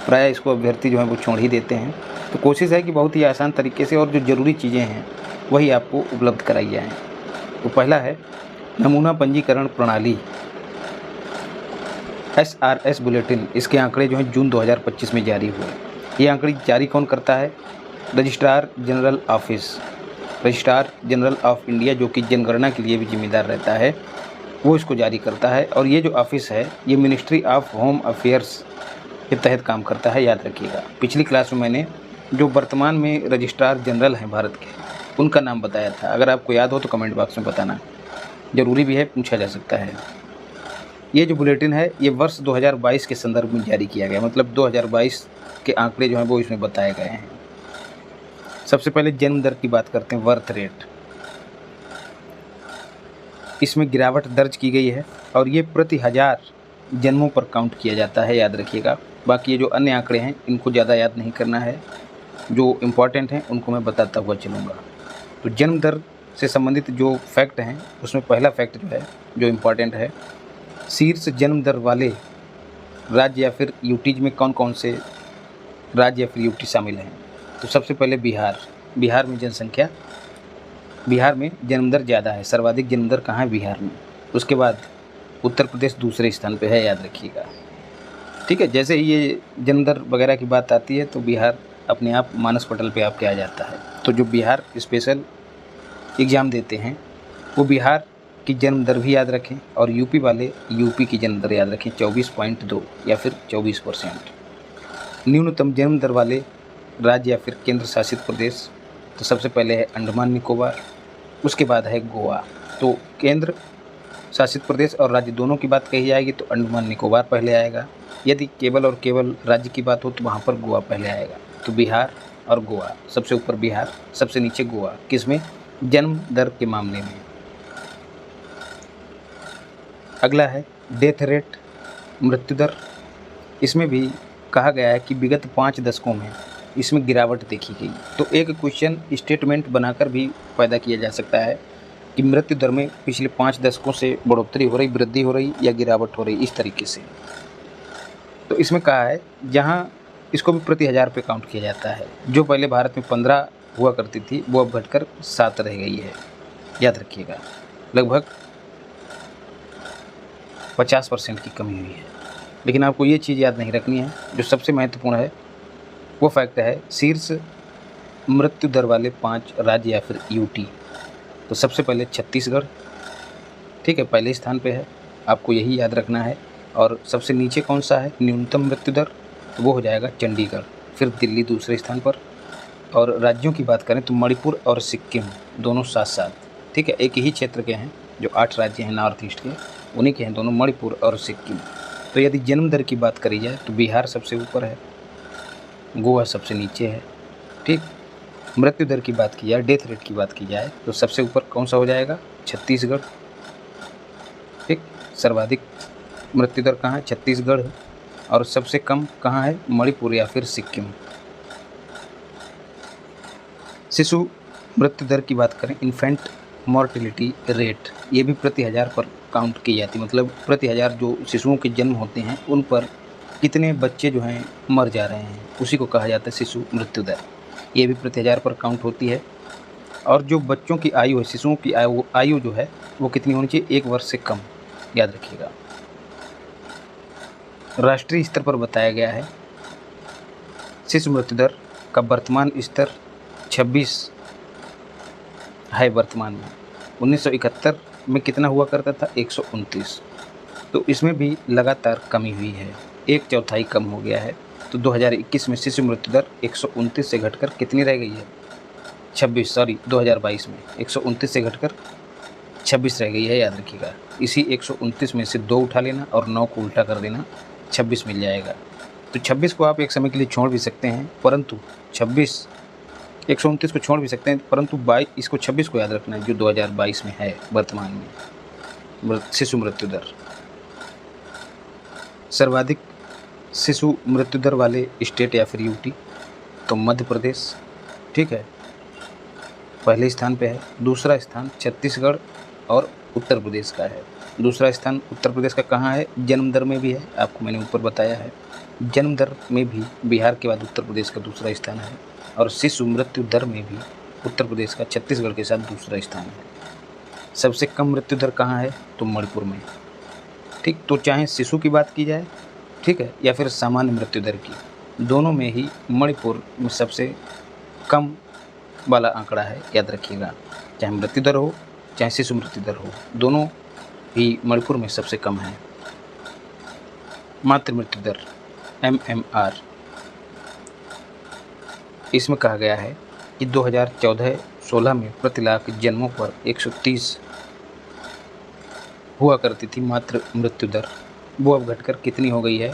प्रायः इसको अभ्यर्थी जो है वो छोड़ ही देते हैं। तो कोशिश है कि बहुत ही आसान तरीके से और जो ज़रूरी चीज़ें हैं वही आपको उपलब्ध कराई जाएँ। तो पहला है नमूना पंजीकरण प्रणाली SRS बुलेटिन। इसके आंकड़े जो हैं जून 2025 में जारी हुए। ये आंकड़े जारी कौन करता है? Registrar general office, registrar general of India, जो कि जनगणना के लिए भी जिम्मेदार रहता है, वो इसको जारी करता है। और ये जो ऑफिस है ये मिनिस्ट्री ऑफ होम अफेयर्स के तहत काम करता है, याद रखिएगा। पिछली क्लास में मैंने जो वर्तमान में रजिस्ट्रार जनरल हैं भारत के, उनका नाम बताया था। अगर आपको याद हो तो कमेंट बॉक्स में बताना, ज़रूरी भी है, पूछा जा सकता है। ये जो बुलेटिन है ये वर्ष 2022 के संदर्भ में जारी किया गया, मतलब 2022 के आंकड़े जो हैं वो इसमें बताए गए हैं। सबसे पहले जन्म दर की बात करते हैं, बर्थ रेट। इसमें गिरावट दर्ज की गई है और ये प्रति 1000 जन्मों पर काउंट किया जाता है, याद रखिएगा। बाकी ये जो अन्य आंकड़े हैं इनको ज़्यादा याद नहीं करना है, जो इम्पॉर्टेंट हैं उनको मैं बताता हुआ चलूँगा। तो जन्म दर से संबंधित जो फैक्ट हैं उसमें पहला फैक्ट जो है जो इम्पॉर्टेंट है, शीर्ष जन्म दर वाले राज्य या फिर यूटीज में कौन कौन से राज्य या फिर यूटी शामिल हैं। तो सबसे पहले बिहार में जनसंख्या, बिहार में जन्म दर ज़्यादा है, सर्वाधिक जन्म दर कहाँ है? बिहार में। उसके बाद उत्तर प्रदेश दूसरे स्थान पे है, याद रखिएगा। ठीक है, जैसे ही ये जन्म दर वगैरह की बात आती है तो बिहार अपने आप मानस पटल पे आपके आ जाता है। तो जो बिहार स्पेशल एग्ज़ाम देते हैं वो बिहार की जन्म दर भी याद रखें, और यूपी वाले यूपी की जन्म दर याद रखें 24.2 या फिर 24%। न्यूनतम जन्म दर वाले राज्य या फिर केंद्र शासित प्रदेश, तो सबसे पहले है अंडमान निकोबार, उसके बाद है गोवा। तो केंद्र शासित प्रदेश और राज्य दोनों की बात कही जाएगी तो अंडमान निकोबार पहले आएगा। यदि केवल और केवल राज्य की बात हो तो वहाँ पर गोवा पहले आएगा। तो बिहार और गोवा, सबसे ऊपर बिहार, सबसे नीचे गोवा, किसमें? जन्म दर के मामले में। अगला है डेथ रेट, मृत्यु दर। इसमें भी कहा गया है कि विगत 5 दशकों में इसमें गिरावट देखी गई। तो एक क्वेश्चन स्टेटमेंट बनाकर भी पैदा किया जा सकता है कि मृत्यु दर में पिछले 5 दशकों से बढ़ोतरी हो रही, वृद्धि हो रही या गिरावट हो रही, इस तरीके से। तो इसमें कहा है जहाँ इसको भी प्रति 1000 पे काउंट किया जाता है। जो पहले भारत में 15 हुआ करती थी वो अब घटकर 7 रह गई है, याद रखिएगा। लगभग 50% की कमी हुई है। लेकिन आपको ये चीज़ याद नहीं रखनी है, जो सबसे महत्वपूर्ण है वो फैक्ट है शीर्ष मृत्यु दर वाले 5 राज्य या फिर यूटी। तो सबसे पहले छत्तीसगढ़, ठीक है, पहले स्थान पे है, आपको यही याद रखना है। और सबसे नीचे कौन सा है न्यूनतम मृत्यु दर? तो वो हो जाएगा चंडीगढ़। फिर दिल्ली दूसरे स्थान पर। और राज्यों की बात करें तो मणिपुर और सिक्किम दोनों साथ साथ, ठीक है, एक ही क्षेत्र के हैं, जो 8 राज्य हैं नॉर्थ ईस्ट के, उन्हीं के हैं दोनों, मणिपुर और सिक्किम। तो यदि जन्म दर की बात करी जाए तो बिहार सबसे ऊपर है, गोवा सबसे नीचे है, ठीक। मृत्यु दर की बात की जाए, डेथ रेट की बात की जाए तो सबसे ऊपर कौन सा हो जाएगा? छत्तीसगढ़, ठीक। सर्वाधिक मृत्यु दर कहाँ है? छत्तीसगढ़। और सबसे कम कहाँ है? मणिपुर या फिर सिक्किम। शिशु मृत्यु दर की बात करें, इन्फेंट मॉर्टिलिटी रेट, ये भी प्रति 1000 पर काउंट की जाती है। मतलब प्रति 1000 जो शिशुओं के जन्म होते हैं उन पर कितने बच्चे जो हैं मर जा रहे हैं, उसी को कहा जाता है शिशु मृत्यु दर। ये भी प्रति 1000 पर काउंट होती है। और जो बच्चों की आयु है, शिशुओं की आयु जो है वो कितनी होनी चाहिए? 1 वर्ष से कम, याद रखिएगा। राष्ट्रीय स्तर पर बताया गया है शिशु मृत्यु दर का वर्तमान स्तर 26 है वर्तमान में। 1971 में कितना हुआ करता था? 129। तो इसमें भी लगातार कमी हुई है, 1/4 कम हो गया है। तो 2021 में शिशु मृत्यु दर 129 से घटकर कितनी रह गई है? 2022 में 129 से घटकर 26 रह गई है, याद रखिएगा। इसी 129 में से 2 उठा लेना और 9 को उल्टा कर देना, 26 मिल जाएगा। तो 26 को आप एक समय के लिए छोड़ भी सकते हैं, परंतु 129 को छोड़ भी सकते हैं, परंतु 26 को याद रखना है, जो 2022 में है वर्तमान में शिशु मृत्यु दर। सर्वाधिक शिशु मृत्यु दर वाले स्टेट या फिर यूटी, तो मध्य प्रदेश, ठीक है, पहले स्थान पे है। दूसरा स्थान छत्तीसगढ़ और उत्तर प्रदेश का है। दूसरा स्थान उत्तर प्रदेश का कहाँ है? जन्म दर में भी है, आपको मैंने ऊपर बताया है। जन्म दर में भी बिहार के बाद उत्तर प्रदेश का दूसरा स्थान है और शिशु मृत्यु दर में भी उत्तर प्रदेश का छत्तीसगढ़ के साथ दूसरा स्थान है। सबसे कम मृत्यु दर कहाँ है? तो मणिपुर में। ठीक, तो चाहे शिशु की बात की जाए, ठीक है, या फिर सामान्य मृत्यु दर की, दोनों में ही मणिपुर में सबसे कम वाला आंकड़ा है, याद रखिएगा। चाहे मृत्यु दर हो चाहे शिशु मृत्यु दर हो, दोनों ही मणिपुर में सबसे कम है। मातृ मृत्यु दर MMR, इसमें कहा गया है कि 2014-16 में प्रति लाख जन्मों पर 130 हुआ करती थी मातृ मृत्यु दर, वो अब घटकर कितनी हो गई है?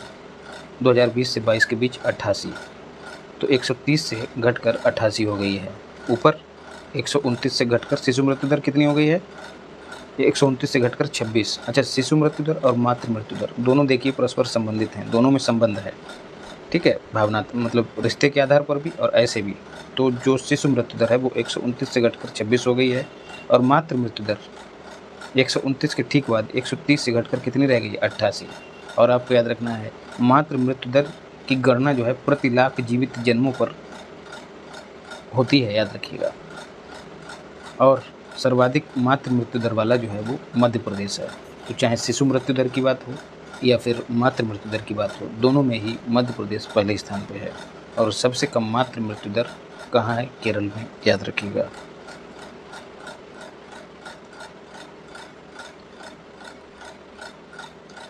2020 से 22 के बीच 88, तो 130 से घटकर 88 हो गई है। ऊपर 129 से घटकर शिशु मृत्यु दर कितनी हो गई है? ये 129 से घटकर 26। अच्छा, शिशु मृत्यु दर और मातृ मृत्यु दर दोनों देखिए परस्पर संबंधित हैं, दोनों में संबंध है, ठीक है, भावनात्मक मतलब रिश्ते के आधार पर भी और ऐसे भी। तो जो शिशु मृत्यु दर है वो 129 से घटकर 26 हो गई है और मातृ मृत्यु दर 129 के ठीक बाद 130 से घटकर कितनी रह गई है? 88। और आपको याद रखना है मातृ मृत्यु दर की गणना जो है प्रति लाख जीवित जन्मों पर होती है, याद रखिएगा। और सर्वाधिक मातृ मृत्यु दर वाला जो है वो मध्य प्रदेश है। तो चाहे शिशु मृत्यु दर की बात हो या फिर मातृ मृत्यु दर की बात हो, दोनों में ही मध्य प्रदेश पहले स्थान पे है। और सबसे कम मातृ मृत्यु दर कहाँ है? केरल में, याद रखिएगा।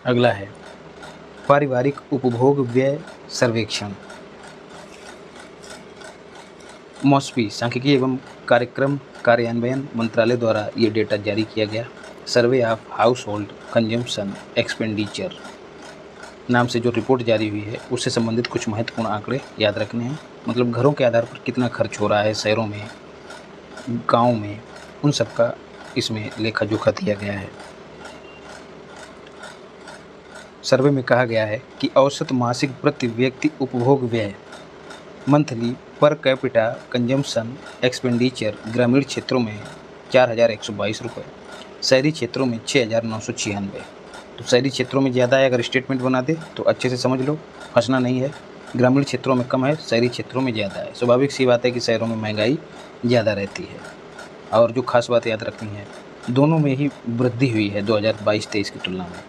अगला है पारिवारिक उपभोग व्यय सर्वेक्षण। मॉस्पी सांख्यिकी एवं कार्यक्रम कार्यान्वयन मंत्रालय द्वारा ये डेटा जारी किया गया। Survey of house hold consumption expenditure नाम से जो रिपोर्ट जारी हुई है उससे संबंधित कुछ महत्वपूर्ण आंकड़े याद रखने हैं। मतलब घरों के आधार पर कितना खर्च हो रहा है शहरों में, गाँव में, उन सब का इसमें लेखा जोखा दिया गया है। सर्वे में कहा गया है कि औसत मासिक प्रति व्यक्ति उपभोग व्यय monthly per capita consumption expenditure ग्रामीण क्षेत्रों में 4,122 रुपये, शहरी क्षेत्रों में 6,996। तो शहरी क्षेत्रों में ज़्यादा है, अगर स्टेटमेंट बना दे तो अच्छे से समझ लो, फंसना नहीं है। ग्रामीण क्षेत्रों में कम है, शहरी क्षेत्रों में ज़्यादा है। स्वाभाविक सी बात है कि शहरों में महंगाई ज़्यादा रहती है। और जो खास बात याद रखनी है, दोनों में ही वृद्धि हुई है 2022-23 की तुलना में।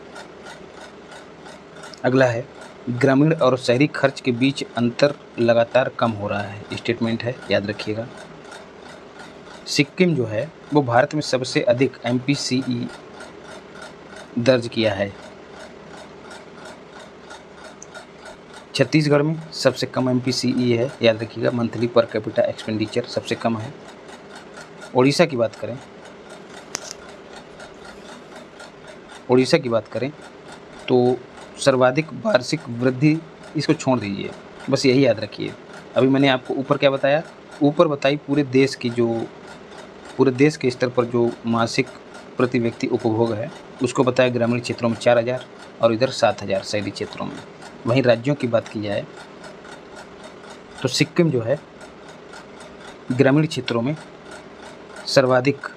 अगला है ग्रामीण और शहरी खर्च के बीच अंतर लगातार कम हो रहा है, स्टेटमेंट है, याद रखिएगा। सिक्किम जो है वो भारत में सबसे अधिक MPCE दर्ज किया है। छत्तीसगढ़ में सबसे कम MPCE है, याद रखिएगा। मंथली पर कैपिटा एक्सपेंडिचर सबसे कम है। उड़ीसा की बात करें तो सर्वाधिक वार्षिक वृद्धि, इसको छोड़ दीजिए, बस यही याद रखिए। अभी मैंने आपको ऊपर क्या बताया? ऊपर बताई पूरे देश के स्तर पर जो मासिक प्रति व्यक्ति उपभोग है उसको बताया ग्रामीण क्षेत्रों में 4,000 और इधर 7,000 शहरी क्षेत्रों में। वहीं राज्यों की बात की जाए तो सिक्किम जो है ग्रामीण क्षेत्रों में सर्वाधिक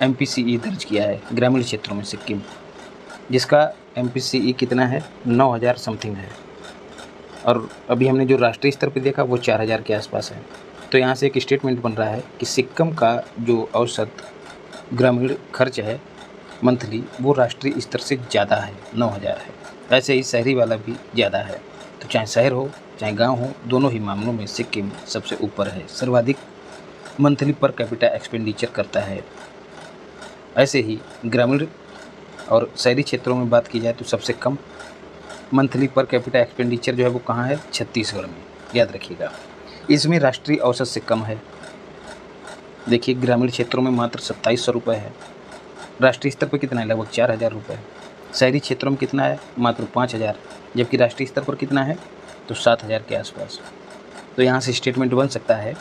MPCE दर्ज किया है, ग्रामीण क्षेत्रों में सिक्किम, जिसका MPCE कितना है? 9,000 समथिंग है। और अभी हमने जो राष्ट्रीय स्तर पे देखा वो 4,000 के आसपास है। तो यहाँ से एक स्टेटमेंट बन रहा है कि सिक्किम का जो औसत ग्रामीण खर्च है मंथली वो राष्ट्रीय स्तर से ज़्यादा है, 9,000 है। ऐसे ही शहरी वाला भी ज़्यादा है। तो चाहे शहर हो चाहे गांव हो, दोनों ही मामलों में सिक्किम सबसे ऊपर है, सर्वाधिक मंथली पर कैपिटा एक्सपेंडिचर करता है। ऐसे ही ग्रामीण और शहरी क्षेत्रों में बात की जाए तो सबसे कम मंथली पर कैपिटा एक्सपेंडिचर जो है वो कहाँ है? छत्तीसगढ़ में, याद रखिएगा। इसमें राष्ट्रीय औसत से कम है। देखिए ग्रामीण क्षेत्रों में मात्र 2,700 रुपये है, राष्ट्रीय स्तर पर कितना है? लगभग 4,000 रुपये। शहरी क्षेत्रों में कितना है? मात्र 5,000, जबकि राष्ट्रीय स्तर पर कितना है? तो 7,000 के आसपास। तो यहाँ से स्टेटमेंट बन सकता है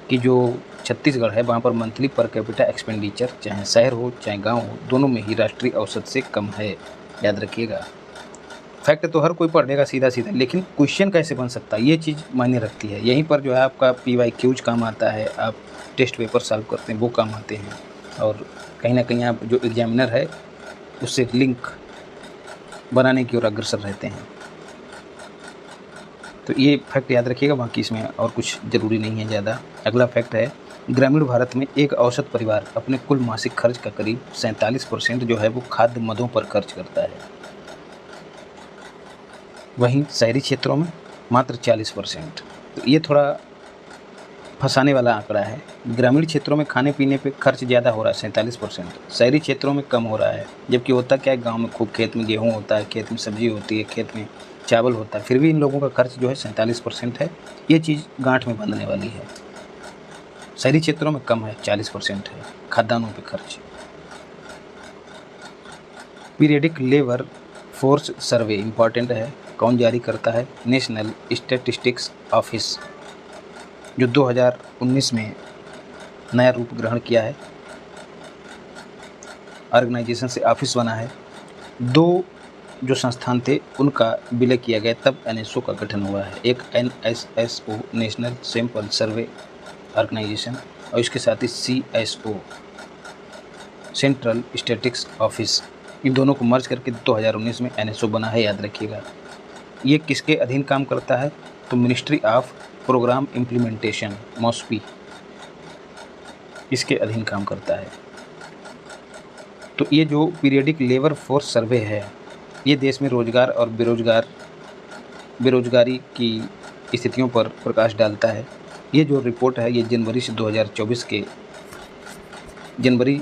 कि जो छत्तीसगढ़ है वहाँ पर मंथली पर कैपिटा एक्सपेंडिचर चाहे शहर हो चाहे गांव हो, दोनों में ही राष्ट्रीय औसत से कम है, याद रखिएगा। फैक्ट तो हर कोई पढ़ लेगा सीधा सीधा, लेकिन क्वेश्चन कैसे बन सकता है ये चीज़ मायने रखती है। यहीं पर जो है आपका PYQs काम आता है, आप टेस्ट पेपर सॉल्व करते हैं वो काम आते हैं, और कहीं ना कहीं आप जो एग्जामिनर है उससे लिंक बनाने की ओर अग्रसर रहते हैं। तो ये फैक्ट याद रखिएगा, बाकी इसमें और कुछ ज़रूरी नहीं है ज़्यादा। अगला फैक्ट है, ग्रामीण भारत में एक औसत परिवार अपने कुल मासिक खर्च का करीब 47% जो है वो खाद्य मदों पर खर्च करता है। वहीं शहरी क्षेत्रों में मात्र 40%। तो ये थोड़ा फंसाने वाला आंकड़ा है। ग्रामीण क्षेत्रों में खाने पीने पे खर्च ज़्यादा हो रहा है 47%, शहरी क्षेत्रों में कम हो रहा है। जबकि होता क्या है, गांव में खूब खेत में गेहूँ होता है, खेत में सब्जी होती है, खेत में चावल होता है, फिर भी इन लोगों का खर्च जो है 47% है। ये चीज़ गांठ में बंधने वाली है। शहरी क्षेत्रों में कम है, 40% है खाद्यान्नों पे खर्च। Periodic labour force survey important है। कौन जारी करता है? नेशनल स्टैटिस्टिक्स ऑफिस, जो 2019 में नया रूप ग्रहण किया है, ऑर्गेनाइजेशन से ऑफिस बना है। 2 जो संस्थान थे उनका विलय किया गया, तब NSO का गठन हुआ है। एक NSSO national sample survey organisation और इसके साथ ही CSO सेंट्रल स्टैटिस्टिक्स ऑफिस, इन दोनों को मर्ज करके 2019 में NSO बना है, याद रखिएगा। ये किसके अधीन काम करता है? तो ministry of programme implementation, MOSPI, इसके अधीन काम करता है। तो ये जो पीरियडिक लेबर फोर्स सर्वे है, ये देश में रोजगार और बेरोजगारी की स्थितियों पर प्रकाश डालता है। ये जो रिपोर्ट है, ये जनवरी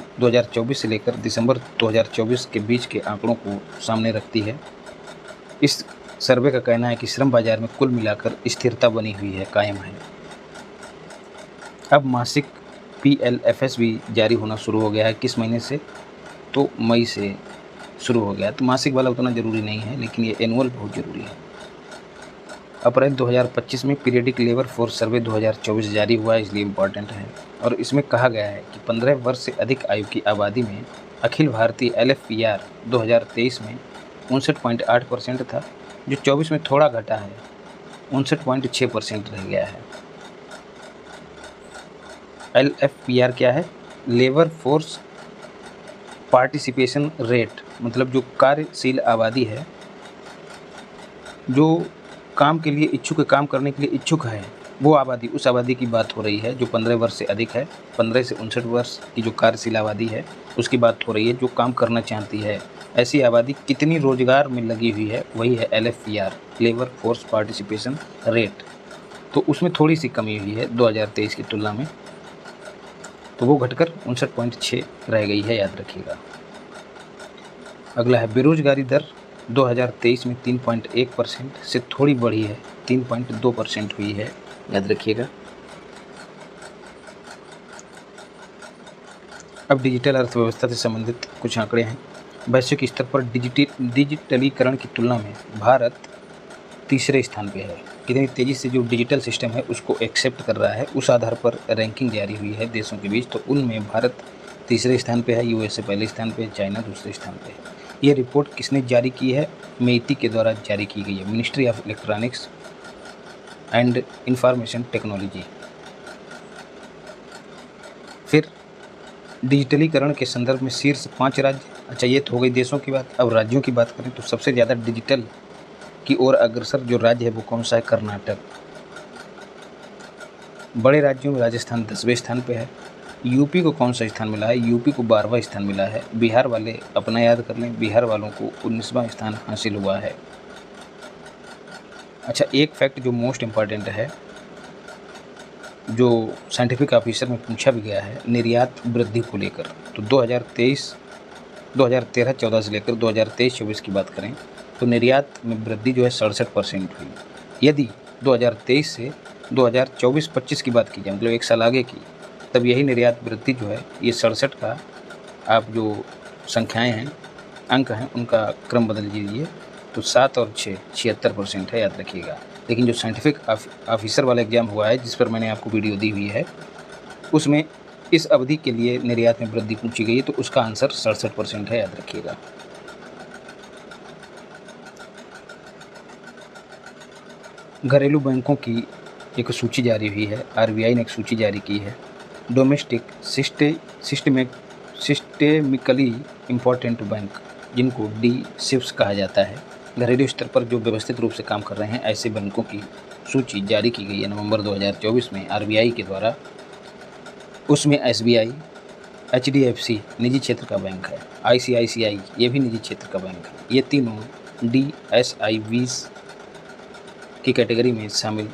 2024 से लेकर दिसंबर 2024 के बीच के आंकड़ों को सामने रखती है। इस सर्वे का कहना है कि श्रम बाजार में कुल मिलाकर स्थिरता बनी हुई है, कायम है। अब मासिक PLFS भी जारी होना शुरू हो गया है। किस महीने से? तो मई से शुरू हो गया। तो मासिक वाला उतना ज़रूरी नहीं है, लेकिन ये एनुअल बहुत ज़रूरी है। अप्रैल 2025 में पीरियडिक लेबर फोर्स सर्वे 2024 जारी हुआ है, इसलिए इम्पॉर्टेंट है। और इसमें कहा गया है कि 15 वर्ष से अधिक आयु की आबादी में अखिल भारतीय LFPR 2023 में 59.8% था, जो 24 में थोड़ा घटा है, 59.6% रह गया है। LFPR क्या है? लेबर फोर्स पार्टिसिपेशन रेट, मतलब जो कार्यशील आबादी है, जो काम के लिए इच्छुक है, काम करने के लिए इच्छुक है, वो आबादी, उस आबादी की बात हो रही है जो 15 वर्ष से अधिक है। 15 से 59 वर्ष की जो कार्यशील आबादी है उसकी बात हो रही है, जो काम करना चाहती है। ऐसी आबादी कितनी रोजगार में लगी हुई है, वही है LFPR, labour force participation rate. तो उसमें थोड़ी सी कमी हुई है 2023 की तुलना में, तो वो घटकर 59.6 रह गई है, याद रखिएगा। अगला है बेरोजगारी दर 2023 में 3.1% से थोड़ी बढ़ी है, 3.2% हुई है, याद रखिएगा। अब डिजिटल अर्थव्यवस्था से संबंधित कुछ आंकड़े हैं। वैश्विक स्तर पर डिजिटलीकरण की तुलना में भारत तीसरे स्थान पे है। कितनी तेज़ी से जो डिजिटल सिस्टम है उसको एक्सेप्ट कर रहा है, उस आधार पर रैंकिंग जारी हुई है देशों के बीच। तो उनमें भारत तीसरे स्थान पे है, USA पहले स्थान पे है, चाइना दूसरे स्थान पे है। ये रिपोर्ट किसने जारी की है? मेइती के द्वारा जारी की गई है, ministry of electronics and information technology. फिर डिजिटलीकरण के संदर्भ में शीर्ष 5 राज्य, अच्छा ये तो हो गई देशों की बात। अब राज्यों की बात करें तो सबसे ज़्यादा डिजिटल की ओर अग्रसर जो राज्य है वो कौन सा है? कर्नाटक। बड़े राज्यों में राजस्थान 10वें स्थान पे है। यूपी को कौन सा स्थान मिला है? यूपी को 12वां स्थान मिला है। बिहार वाले अपना याद कर लें, बिहार वालों को 19वां स्थान हासिल हुआ है। अच्छा, एक फैक्ट जो मोस्ट इम्पॉर्टेंट है, जो साइंटिफिक ऑफिसर में पूछा भी गया है, निर्यात वृद्धि को लेकर। तो 2013-14 से लेकर 2023-24 की बात करें तो निर्यात में वृद्धि जो है 67% हुई। यदि 2023 से 2024-25 की बात की जाए, मतलब एक साल आगे की, तब यही निर्यात वृद्धि जो है, ये 67 का आप जो संख्याएं हैं, अंक हैं, उनका क्रम बदल दीजिए तो 7 और 6 76% है, याद रखिएगा। लेकिन जो साइंटिफिक ऑफिसर वाला एग्ज़ाम हुआ है, जिस पर मैंने आपको वीडियो दी हुई है, उसमें इस अवधि के लिए निर्यात में वृद्धि पूछी गई, तो उसका आंसर 67% है, याद रखिएगा। घरेलू बैंकों की एक सूची जारी हुई है, RBI ने एक सूची जारी की है। डोमेस्टिक सिस्टेमिकली इम्पॉर्टेंट बैंक, जिनको DSIBs कहा जाता है, घरेलू स्तर पर जो व्यवस्थित रूप से काम कर रहे हैं, ऐसे बैंकों की सूची जारी की गई है नवंबर 2024 में आरबीआई के द्वारा, उसमें एसबीआई, एचडीएफसी निजी क्षेत्र का बैंक है, आईसीआईसीआई ये भी निजी क्षेत्र का बैंक है, ये तीनों डीएसआईवीज की कैटेगरी में शामिल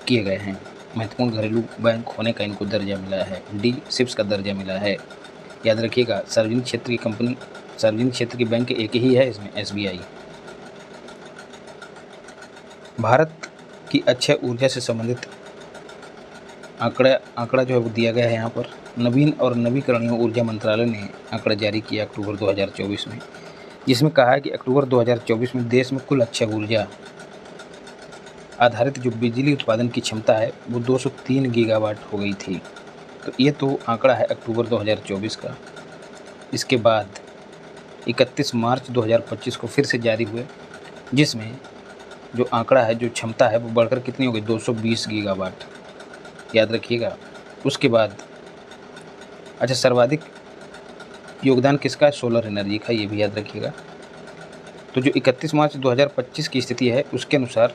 किए गए हैं। महत्वपूर्ण घरेलू बैंक होने का इनको दर्जा मिला है, डी सिप्स का दर्जा मिला है। याद रखिएगा, सार्वजनिक क्षेत्र की कंपनी, सार्वजनिक क्षेत्र की बैंक एक ही है इसमें, एसबीआई। भारत की अक्षय ऊर्जा से संबंधित आंकड़ा जो है वो दिया गया है यहाँ पर। नवीन और नवीकरणीय ऊर्जा मंत्रालय ने आंकड़ा जारी किया अक्टूबर 2024 में, जिसमें कहा है कि अक्टूबर 2024 में देश में कुल अक्षय ऊर्जा आधारित जो बिजली उत्पादन की क्षमता है वो 203 गीगावाट हो गई थी। तो ये तो आंकड़ा है अक्टूबर 2024 का। इसके बाद 31 मार्च 2025 को फिर से जारी हुए, जिसमें जो आंकड़ा है, जो क्षमता है वो बढ़कर कितनी हो गई, 220 गीगावाट। याद रखिएगा। उसके बाद अच्छा, सर्वाधिक योगदान किसका है, सोलर एनर्जी का, ये भी याद रखिएगा। तो जो 31 मार्च 2025 की स्थिति है उसके अनुसार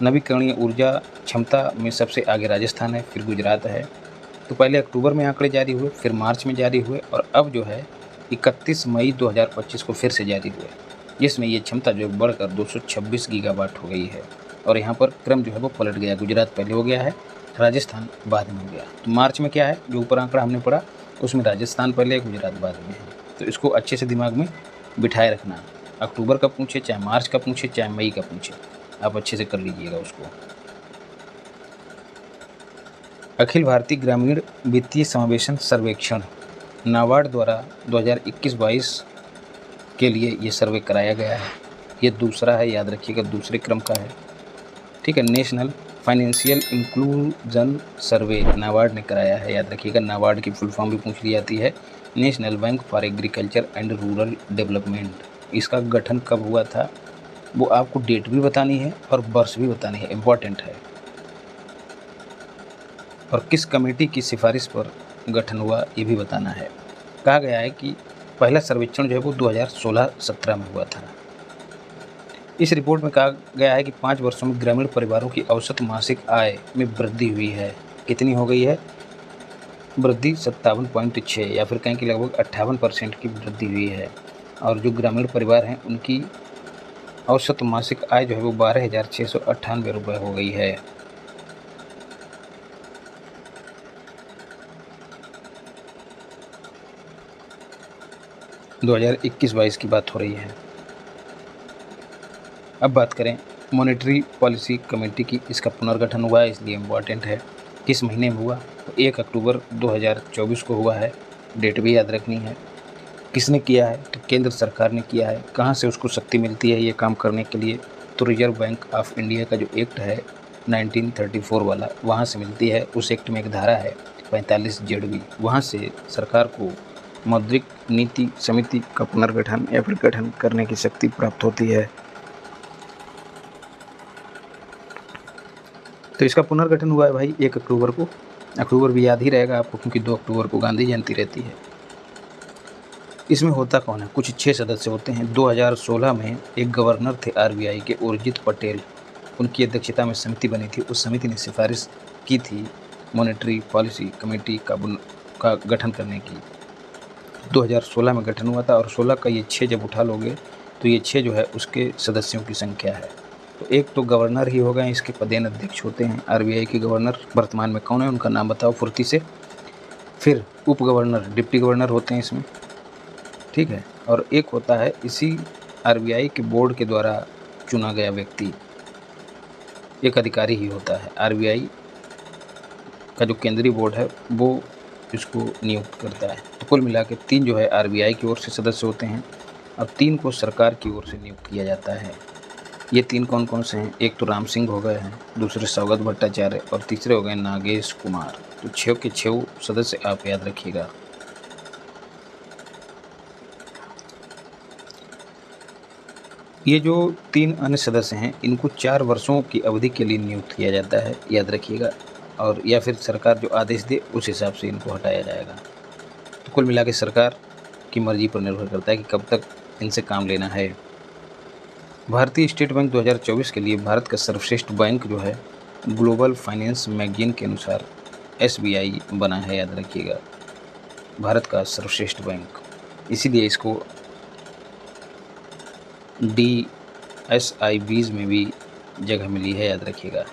नवीकरणीय ऊर्जा क्षमता में सबसे आगे राजस्थान है, फिर गुजरात है। तो पहले अक्टूबर में आंकड़े जारी हुए, फिर मार्च में जारी हुए, और अब जो है 31 मई 2025 को फिर से जारी हुए, जिसमें ये क्षमता जो बढ़कर 226 गीगावाट हो गई है। और यहाँ पर क्रम जो है वो पलट गया, गुजरात पहले हो गया है, राजस्थान बाद में हो गया। तो मार्च में क्या है, जो ऊपर आंकड़ा हमने पढ़ा उसमें राजस्थान पहले है, गुजरात बाद में है। तो इसको अच्छे से दिमाग में बिठाए रखना। अक्टूबर का पूछे, चाहे मार्च का पूछे, चाहे मई का पूछे, आप अच्छे से कर लीजिएगा उसको। अखिल भारतीय ग्रामीण वित्तीय समावेशन सर्वेक्षण नाबार्ड द्वारा 2021-22 के लिए ये सर्वे कराया गया है। ये दूसरा है, याद रखिएगा, दूसरे क्रम का है। ठीक है, नेशनल फाइनेंशियल इंक्लूजन सर्वे नाबार्ड ने कराया है। याद रखिएगा, नाबार्ड की फुल फॉर्म भी पूछ ली जाती है, national bank for agriculture and rural development. इसका गठन कब हुआ था वो आपको डेट भी बतानी है और वर्ष भी बतानी है, इम्पॉर्टेंट है। और किस कमेटी की सिफारिश पर गठन हुआ ये भी बताना है। कहा गया है कि पहला सर्वेक्षण जो है वो 2016-17 में हुआ था। इस रिपोर्ट में कहा गया है कि 5 वर्षों में ग्रामीण परिवारों की औसत मासिक आय में वृद्धि हुई है। कितनी हो गई है वृद्धि? 57.6, या फिर कहें कि लगभग 58% की वृद्धि हुई है। और जो ग्रामीण परिवार हैं उनकी औसत मासिक आय जो है वो 12,698 रुपये हो गई है। दो 2021-22 की बात हो रही है। अब बात करें मॉनेटरी पॉलिसी कमेटी की, इसका पुनर्गठन हुआ है, इसलिए इम्पॉर्टेंट है। किस महीने में हुआ? तो 1 अक्टूबर 2024 को हुआ है, डेट भी याद रखनी है। किसने किया है? तो केंद्र सरकार ने किया है। कहाँ से उसको शक्ति मिलती है ये काम करने के लिए? तो रिजर्व बैंक ऑफ इंडिया का जो एक्ट है 1934 वाला, वहाँ से मिलती है। उस एक्ट में एक धारा है 45 ZB, वहाँ से सरकार को मौद्रिक नीति समिति का पुनर्गठन या फिर गठन करने की शक्ति प्राप्त होती है। तो इसका पुनर्गठन हुआ है भाई 1 अक्टूबर को। अक्टूबर भी याद ही रहेगा आपको, क्योंकि 2 अक्टूबर को गांधी जयंती रहती है। इसमें होता कौन है? कुछ 6 सदस्य होते हैं। 2016 में एक गवर्नर थे आरबीआई के, उर्जित पटेल, उनकी अध्यक्षता में समिति बनी थी। उस समिति ने सिफारिश की थी मॉनेटरी पॉलिसी कमेटी का गठन करने की। 2016 में गठन हुआ था, और 16 का ये 6 जब उठा लोगे तो ये 6 जो है उसके सदस्यों की संख्या है। तो एक तो गवर्नर ही हो गए, इसके पदेन अध्यक्ष होते हैं आरबीआई के गवर्नर। वर्तमान में कौन है उनका नाम बताओ फुर्ती से। फिर उप गवर्नर, डिप्टी गवर्नर होते हैं इसमें, ठीक है। और एक होता है इसी आरबीआई के बोर्ड के द्वारा चुना गया व्यक्ति, एक अधिकारी ही होता है। आरबीआई का जो केंद्रीय बोर्ड है वो इसको नियुक्त करता है। तो कुल मिला के 3 जो है आरबीआई की ओर से सदस्य होते हैं, और 3 को सरकार की ओर से नियुक्त किया जाता है। ये 3 कौन कौन से हैं? एक तो राम सिंह हो गए हैं, दूसरे सौगत भट्टाचार्य, और तीसरे हो गए नागेश कुमार। तो 6 के 6 सदस्य आप याद रखिएगा। ये जो 3 अन्य सदस्य हैं इनको 4 वर्षों की अवधि के लिए नियुक्त किया जाता है, याद रखिएगा। और या फिर सरकार जो आदेश दे उस हिसाब से इनको हटाया जाएगा। तो कुल मिला के सरकार की मर्जी पर निर्भर करता है कि कब तक इनसे काम लेना है। भारतीय स्टेट बैंक 2024 के लिए भारत का सर्वश्रेष्ठ बैंक जो है ग्लोबल फाइनेंस मैगजीन के अनुसार SBI बना है, याद रखिएगा, भारत का सर्वश्रेष्ठ बैंक, इसीलिए इसको DSIBs में भी जगह मिली है, याद रखिएगा।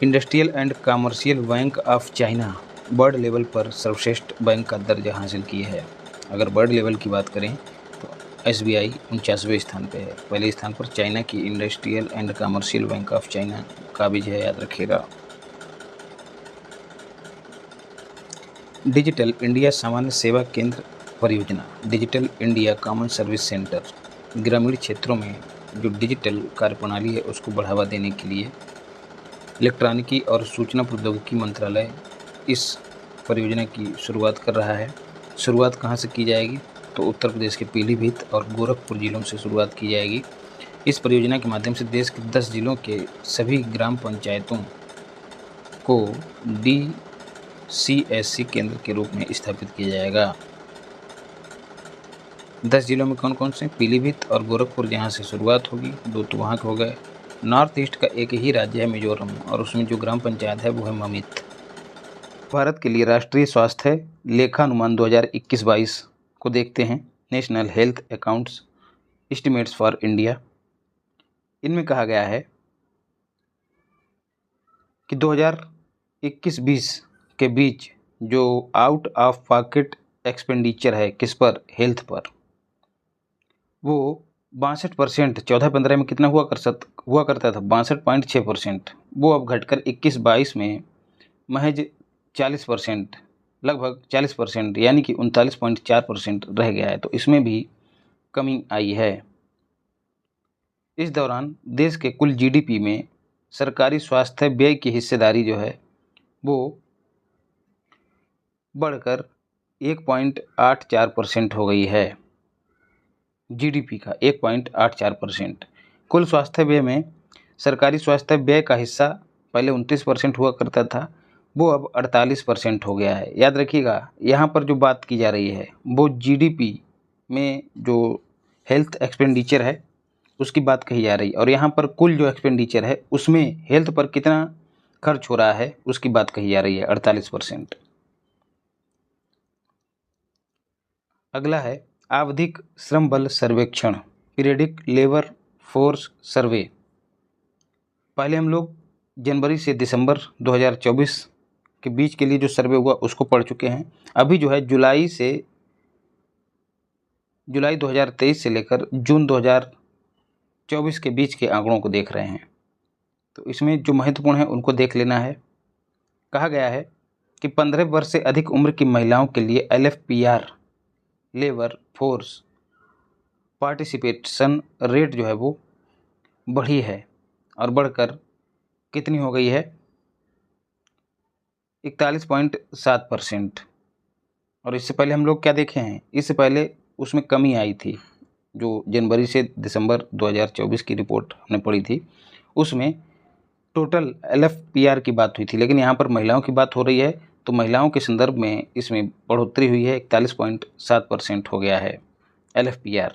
Industrial and commercial bank of China world level पर सर्वश्रेष्ठ बैंक का दर्जा हासिल किए है। अगर वर्ल्ड लेवल की बात करें तो SBI 49वें स्थान पे है। पहले स्थान पर चाइना की industrial and commercial bank of China काबिज है, याद रखिएगा। डिजिटल इंडिया सामान्य सेवा केंद्र परियोजना, digital India common service centre, ग्रामीण क्षेत्रों में जो डिजिटल कार्यप्रणाली है उसको बढ़ावा देने के लिए इलेक्ट्रॉनिकी और सूचना प्रौद्योगिकी मंत्रालय इस परियोजना की शुरुआत कर रहा है। शुरुआत कहाँ से की जाएगी तो उत्तर प्रदेश के पीलीभीत और गोरखपुर जिलों से शुरुआत की जाएगी। इस परियोजना के माध्यम से देश के 10 जिलों के सभी ग्राम पंचायतों को DCSC केंद्र के रूप में स्थापित किया जाएगा। 10 जिलों में कौन कौन से? पीलीभीत और गोरखपुर, जहाँ से शुरुआत होगी, 2 तो वहाँ के हो गए। नॉर्थ ईस्ट का एक ही राज्य है मिजोरम, और उसमें जो ग्राम पंचायत है वो है ममित। भारत के लिए राष्ट्रीय स्वास्थ्य लेखानुमान 2021-22 को देखते हैं, national health accounts estimates for India. इनमें कहा गया है कि 2021-20 के बीच जो आउट ऑफ पॉकेट एक्सपेंडिचर है किस पर? हेल्थ पर, वो 62%, 14-15 में कितना हुआ करता था? 62.6%। वो अब घटकर 21-22 में महज 40%, लगभग 40%, यानी कि 39.4% रह गया है। तो इसमें भी कमी आई है। इस दौरान देश के कुल GDP में सरकारी स्वास्थ्य व्यय की हिस्सेदारी जो है वो बढ़कर 1.84% हो गई है। GDP का 1.84%। कुल स्वास्थ्य व्यय में सरकारी स्वास्थ्य व्यय का हिस्सा पहले 29% हुआ करता था, वो अब 48% हो गया है। याद रखिएगा, यहाँ पर जो बात की जा रही है वो GDP में जो हेल्थ एक्सपेंडिचर है उसकी बात कही जा रही है, और यहाँ पर कुल जो एक्सपेंडिचर है उसमें हेल्थ पर कितना खर्च हो रहा है उसकी बात कही जा रही है, 48%। अगला है आवधिक श्रम बल सर्वेक्षण, पीरियडिक लेबर फोर्स सर्वे। पहले हम लोग जनवरी से दिसंबर 2024 के बीच के लिए जो सर्वे हुआ उसको पढ़ चुके हैं। अभी जो है जुलाई 2023 से लेकर जून 2024 के बीच के आंकड़ों को देख रहे हैं। तो इसमें जो महत्वपूर्ण है उनको देख लेना है। कहा गया है कि 15 वर्ष से अधिक उम्र की महिलाओं के लिए LFPR labour force participation rate जो है वो बढ़ी है, और बढ़कर कितनी हो गई है? 41.7%। और इससे पहले हम लोग क्या देखे हैं? इससे पहले उसमें कमी आई थी। जो जनवरी से दिसंबर 2024 की रिपोर्ट हमने पढ़ी थी उसमें टोटल LFPR की बात हुई थी, लेकिन यहाँ पर महिलाओं की बात हो रही है, तो महिलाओं के संदर्भ में इसमें बढ़ोतरी हुई है, 41.7% हो गया है LFPR।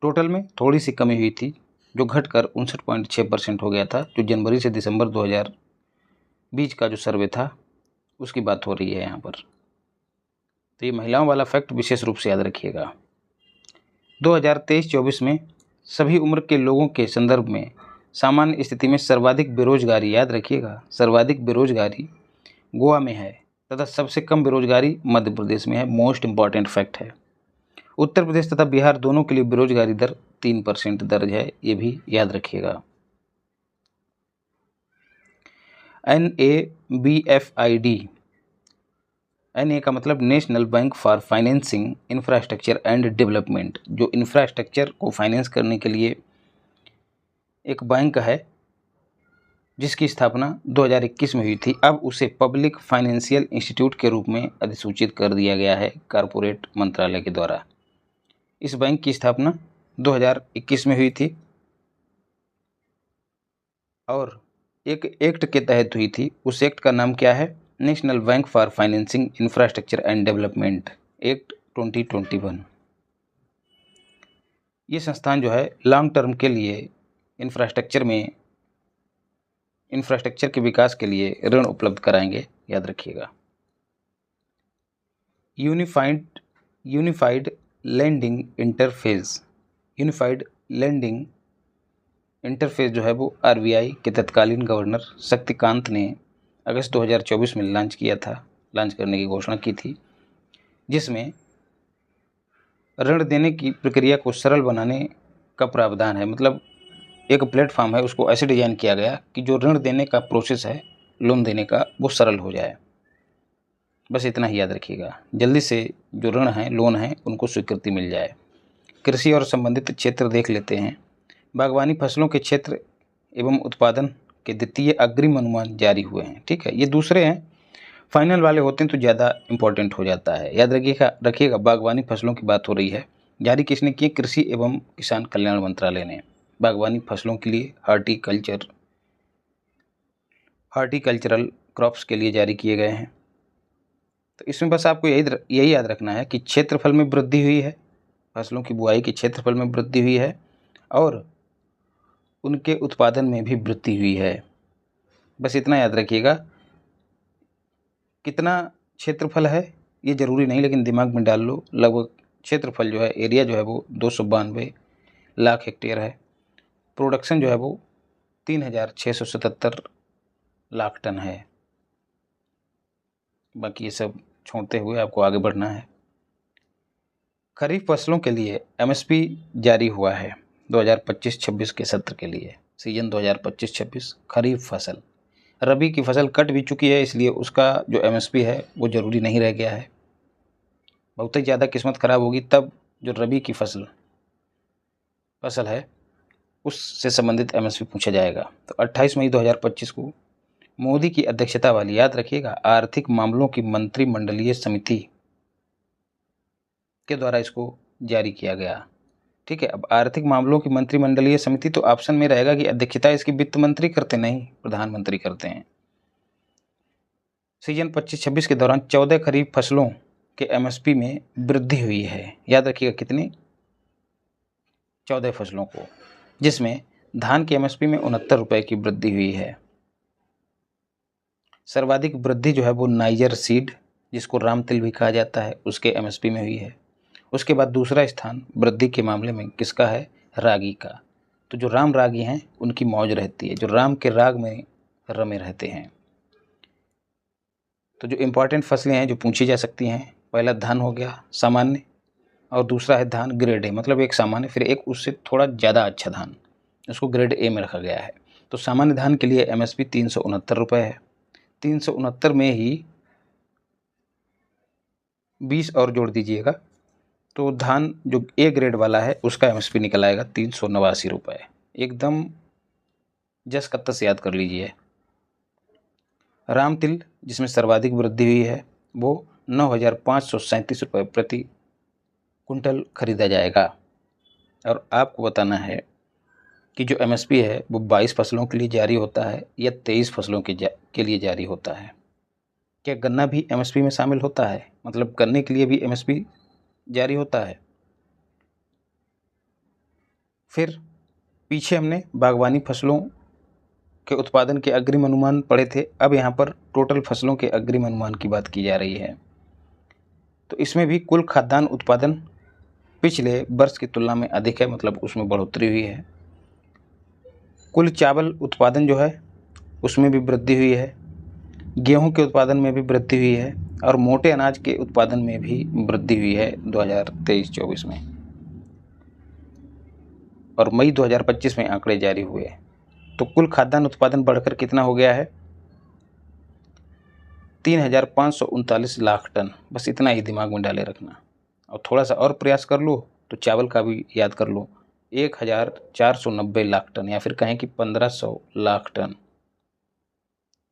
टोटल में थोड़ी सी कमी हुई थी जो घटकर 59.6% हो गया था, जो जनवरी से दिसंबर 2020 का जो सर्वे था उसकी बात हो रही है यहाँ पर। तो ये महिलाओं वाला फैक्ट विशेष रूप से याद रखिएगा। 2023-24 में सभी उम्र के लोगों के संदर्भ में सामान्य स्थिति में सर्वाधिक बेरोजगारी, याद रखिएगा, सर्वाधिक बेरोजगारी गोवा में है तथा सबसे कम बेरोजगारी मध्य प्रदेश में है। मोस्ट इम्पॉर्टेंट फैक्ट है। उत्तर प्रदेश तथा बिहार दोनों के लिए बेरोजगारी दर 3% दर्ज है, ये भी याद रखिएगा। NABFID, NA का मतलब national bank for financing infrastructure and development, जो इंफ्रास्ट्रक्चर को फाइनेंस करने के लिए एक बैंक है जिसकी स्थापना 2021 में हुई थी। अब उसे पब्लिक फाइनेंशियल इंस्टीट्यूट के रूप में अधिसूचित कर दिया गया है कॉरपोरेट मंत्रालय के द्वारा। इस बैंक की स्थापना 2021 में हुई थी और एक एक्ट के तहत हुई थी। उस एक्ट का नाम क्या है? National bank for financing infrastructure and development act 2021। ये संस्थान जो है लॉन्ग टर्म के लिए इंफ्रास्ट्रक्चर के विकास के लिए ऋण उपलब्ध कराएंगे, याद रखिएगा। यूनिफाइड लैंडिंग इंटरफेस जो है वो आरबीआई के तत्कालीन गवर्नर शक्तिकांत ने अगस्त 2024 में लॉन्च करने की घोषणा की थी, जिसमें ऋण देने की प्रक्रिया को सरल बनाने का प्रावधान है। मतलब एक प्लेटफॉर्म है, उसको ऐसे डिजाइन किया गया कि जो ऋण देने का प्रोसेस है, लोन देने का, वो सरल हो जाए। बस इतना ही याद रखिएगा। जल्दी से जो ऋण हैं, लोन हैं, उनको स्वीकृति मिल जाए। कृषि और संबंधित क्षेत्र देख लेते हैं। बागवानी फसलों के क्षेत्र एवं उत्पादन के द्वितीय अग्रिम अनुमान जारी हुए हैं। ठीक है, ये दूसरे हैं, फाइनल वाले होते हैं तो ज़्यादा इंपॉर्टेंट हो जाता है। याद रखिएगा बागवानी फसलों की बात हो रही है। जारी किसने किए? कृषि एवं किसान कल्याण मंत्रालय ने बागवानी फसलों के लिए हॉर्टिकल्चरल क्रॉप्स के लिए जारी किए गए हैं। तो इसमें बस आपको यही याद रखना है कि क्षेत्रफल में वृद्धि हुई है, फसलों की बुआई के क्षेत्रफल में वृद्धि हुई है और उनके उत्पादन में भी वृद्धि हुई है। बस इतना याद रखिएगा। कितना क्षेत्रफल है ये ज़रूरी नहीं, लेकिन दिमाग में डाल लो। लगभग क्षेत्रफल जो है, एरिया जो है वो 292 लाख हेक्टेयर है। प्रोडक्शन जो है वो 3677 लाख टन है। बाकी ये सब छोड़ते हुए आपको आगे बढ़ना है। खरीफ फसलों के लिए एमएसपी जारी हुआ है 2025-26 के सत्र के लिए, सीजन 2025-26 खरीफ फसल। रबी की फसल कट भी चुकी है, इसलिए उसका जो एमएसपी है वो ज़रूरी नहीं रह गया है। बहुत ही ज़्यादा किस्मत ख़राब होगी तब जो रबी की फसल है उससे संबंधित एमएसपी पूछा जाएगा। तो 28 मई 2025 को मोदी की अध्यक्षता वाली, याद रखिएगा, आर्थिक मामलों की मंत्रिमंडलीय समिति के द्वारा इसको जारी किया गया। ठीक है, अब आर्थिक मामलों की मंत्रिमंडलीय समिति, तो ऑप्शन में रहेगा कि अध्यक्षता इसकी वित्त मंत्री करते, नहीं, प्रधानमंत्री करते हैं। सीजन 25-26 के दौरान 14 खरीफ फसलों के एमएसपी में वृद्धि हुई है। याद रखिएगा कितनी? 14 फसलों को, जिसमें धान के एमएसपी में 69 रुपये की वृद्धि हुई है। सर्वाधिक वृद्धि जो है वो नाइजर सीड, जिसको राम तिल भी कहा जाता है, उसके एमएसपी में हुई है। उसके बाद दूसरा स्थान वृद्धि के मामले में किसका है? रागी का। तो जो राम रागी हैं उनकी मौज रहती है, जो राम के राग में रमे रहते हैं। तो जो इम्पॉर्टेंट फसलें हैं जो पूछी जा सकती हैं, पहला धान हो गया सामान्य, और दूसरा है धान ग्रेड ए, मतलब एक सामान्य, फिर एक उससे थोड़ा ज़्यादा अच्छा धान, उसको ग्रेड ए में रखा गया है। तो सामान्य धान के लिए एमएसपी 369 रुपये है। 369 में ही 20 और जोड़ दीजिएगा, तो धान जो ए ग्रेड वाला है उसका एमएसपी निकल आएगा 389 रुपये। एकदम जस कत्ता से याद कर लीजिए। राम तिल जिसमें सर्वाधिक वृद्धि हुई है वो 9,537 रुपये प्रति कुंटल खरीदा जाएगा। और आपको बताना है कि जो एमएसपी है वो 22 फसलों के लिए जारी होता है या 23 फसलों के लिए जारी होता है। क्या गन्ना भी एमएसपी में शामिल होता है? मतलब गन्ने के लिए भी एमएसपी जारी होता है। फिर पीछे हमने बागवानी फसलों के उत्पादन के अग्रिम अनुमान पढ़े थे, अब यहाँ पर टोटल फसलों के अग्रिम अनुमान की बात की जा रही है। तो इसमें भी कुल खाद्यान्न उत्पादन पिछले वर्ष की तुलना में अधिक है, मतलब उसमें बढ़ोतरी हुई है। कुल चावल उत्पादन जो है उसमें भी वृद्धि हुई है, गेहूं के उत्पादन में भी वृद्धि हुई है और मोटे अनाज के उत्पादन में भी वृद्धि हुई है 2023-24 में। और मई 2025 में आंकड़े जारी हुए। तो कुल खाद्यान्न उत्पादन बढ़कर कितना हो गया है? 3,539 लाख टन। बस इतना ही दिमाग में डाले रखना, और थोड़ा सा और प्रयास कर लो तो चावल का भी याद कर लो। 1,490 लाख टन, या फिर कहें कि 1,500 लाख टन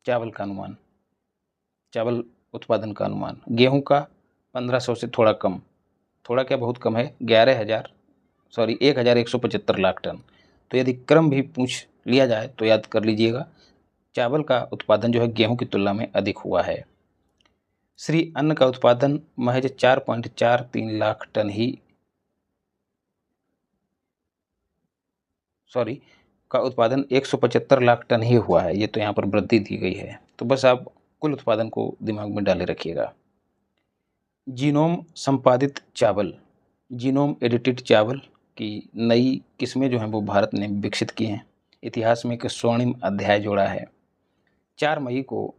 चावल का अनुमान, चावल उत्पादन का अनुमान। गेहूं का 1,500 से थोड़ा कम, थोड़ा क्या बहुत कम है, 1,175 लाख टन। तो यदि क्रम भी पूछ लिया जाए तो याद कर लीजिएगा, चावल का उत्पादन जो है गेहूं की तुलना में अधिक हुआ है। श्री अन्न का उत्पादन महज 4.43 लाख टन ही सॉरी का उत्पादन 175 लाख टन ही हुआ है। ये तो यहाँ पर वृद्धि दी गई है, तो बस आप कुल उत्पादन को दिमाग में डाले रखिएगा। जीनोम संपादित चावल, जीनोम एडिटेड चावल की नई किस्में जो हैं वो भारत ने विकसित की हैं। इतिहास में एक स्वर्णिम अध्याय जोड़ा है। 4 मई को